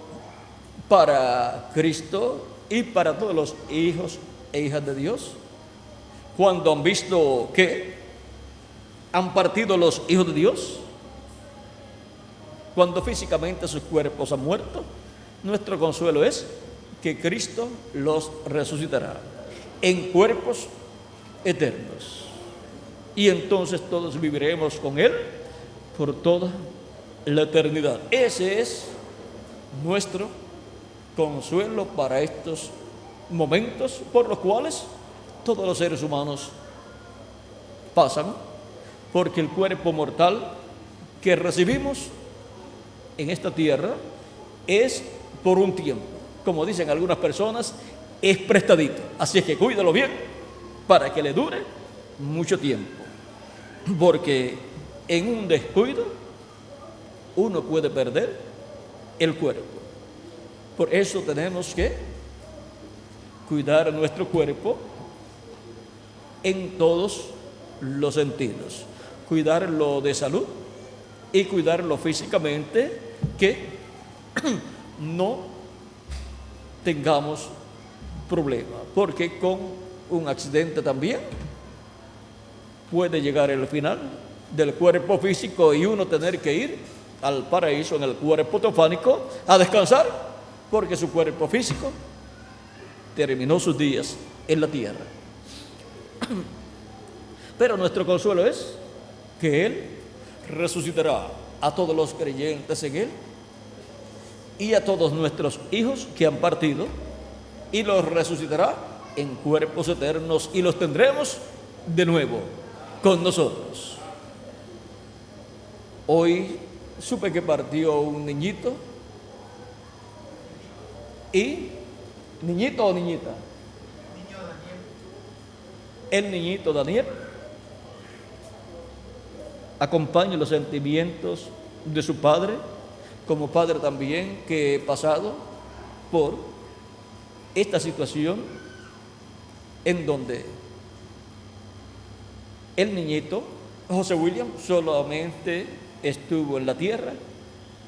para Cristo y para todos los hijos e hijas de Dios, cuando han visto que han partido los hijos de Dios, cuando físicamente sus cuerpos han muerto, nuestro consuelo es que Cristo los resucitará en cuerpos eternos. Y entonces todos viviremos con Él por toda la eternidad. Ese es nuestro consuelo para estos momentos por los cuales todos los seres humanos pasan, porque el cuerpo mortal que recibimos en esta tierra es por un tiempo. Como dicen algunas personas, es prestadito. Así es que cuídalo bien para que le dure mucho tiempo. Porque en un descuido uno puede perder el cuerpo. Por eso tenemos que cuidar nuestro cuerpo en todos los sentidos. Cuidarlo de salud y cuidarlo físicamente, que no tengamos problema, porque con un accidente también puede llegar el final del cuerpo físico y uno tener que ir al paraíso en el cuerpo teofánico a descansar, porque su cuerpo físico terminó sus días en la tierra. Pero nuestro consuelo es que Él resucitará a todos los creyentes en Él y a todos nuestros hijos que han partido, y los resucitará en cuerpos eternos, y los tendremos de nuevo con nosotros. Hoy supe que partió un niñito. ¿Y niñito o niñita? Niño Daniel. El niñito Daniel acompaña los sentimientos de su padre, como padre también que he pasado por esta situación en donde el niñito José William solamente estuvo en la tierra,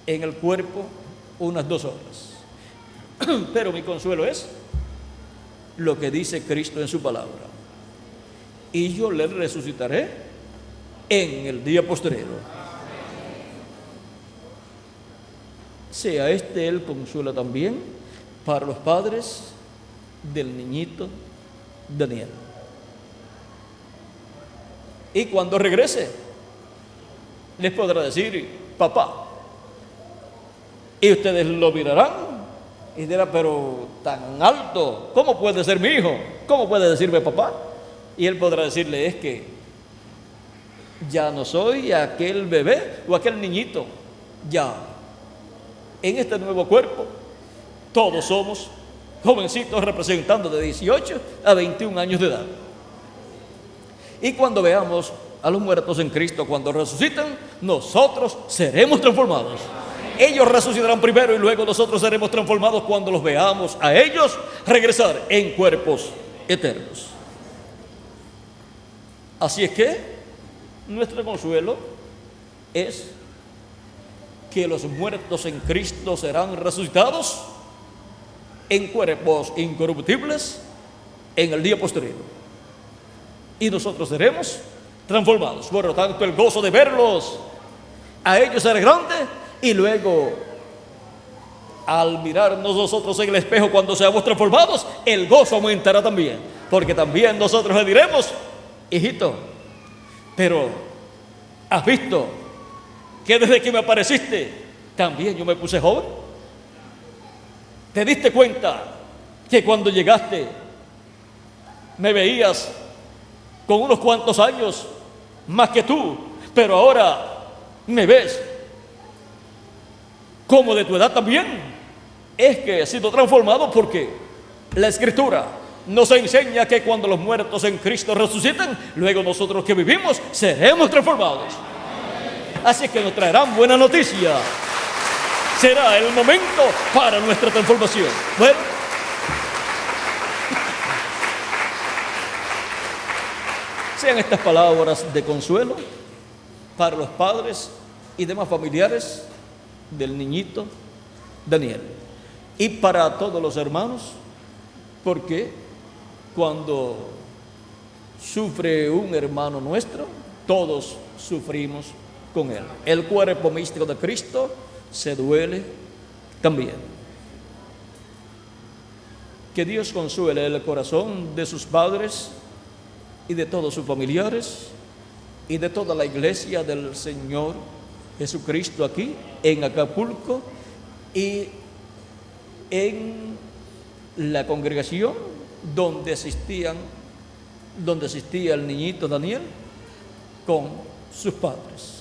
en el cuerpo, unas 2 horas. Pero mi consuelo es lo que dice Cristo en su palabra: y yo le resucitaré en el día postrero. Sea este el consuelo también para los padres del niñito Daniel. Y cuando regrese, les podrá decir: papá. Y ustedes lo mirarán y dirán: pero tan alto, ¿cómo puede ser mi hijo? ¿Cómo puede decirme papá? Y él podrá decirle: es que ya no soy aquel bebé o aquel niñito. Ya, en este nuevo cuerpo, todos somos jovencitos representando de 18 a 21 años de edad. Y cuando veamos a los muertos en Cristo, cuando resucitan, nosotros seremos transformados. ellos resucitarán primero y luego nosotros seremos transformados cuando los veamos a ellos regresar en cuerpos eternos. Así es que nuestro consuelo es que los muertos en Cristo serán resucitados en cuerpos incorruptibles en el día posterior, y nosotros seremos transformados. Por lo tanto, el gozo de verlos a ellos será grande, y luego al mirarnos nosotros en el espejo cuando seamos transformados, el gozo aumentará también, porque también nosotros le diremos: hijito, pero ¿has visto que desde que me apareciste también yo me puse joven? ¿Te diste cuenta que cuando llegaste me veías con unos cuantos años más que tú, pero ahora me ves como de tu edad también? Es que he sido transformado, porque la Escritura nos enseña que cuando los muertos en Cristo resucitan, luego nosotros que vivimos seremos transformados. Así que nos traerán buena noticia. Será el momento para nuestra transformación. Bueno, sean estas palabras de consuelo para los padres y demás familiares del niñito Daniel, y para todos los hermanos, porque cuando sufre un hermano nuestro, todos sufrimos con él. El cuerpo místico de Cristo se duele también. Que Dios consuele el corazón de sus padres y de todos sus familiares y de toda la iglesia del Señor Jesucristo aquí en Acapulco y en la congregación donde asistía el niñito Daniel con sus padres.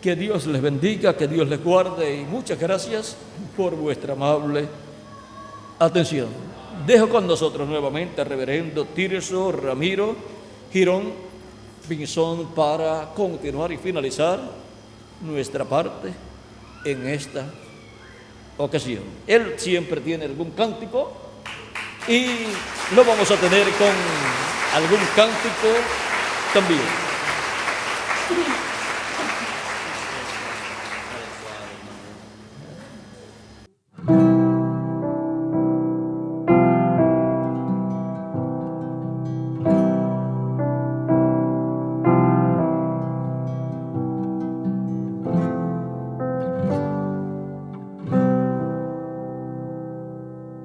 Que Dios les bendiga, que Dios les guarde, y muchas gracias por vuestra amable atención. Dejo con nosotros nuevamente al reverendo Tirso Ramiro Girón Pinzón para continuar y finalizar nuestra parte en esta ocasión. Él siempre tiene algún cántico y lo vamos a tener con algún cántico también.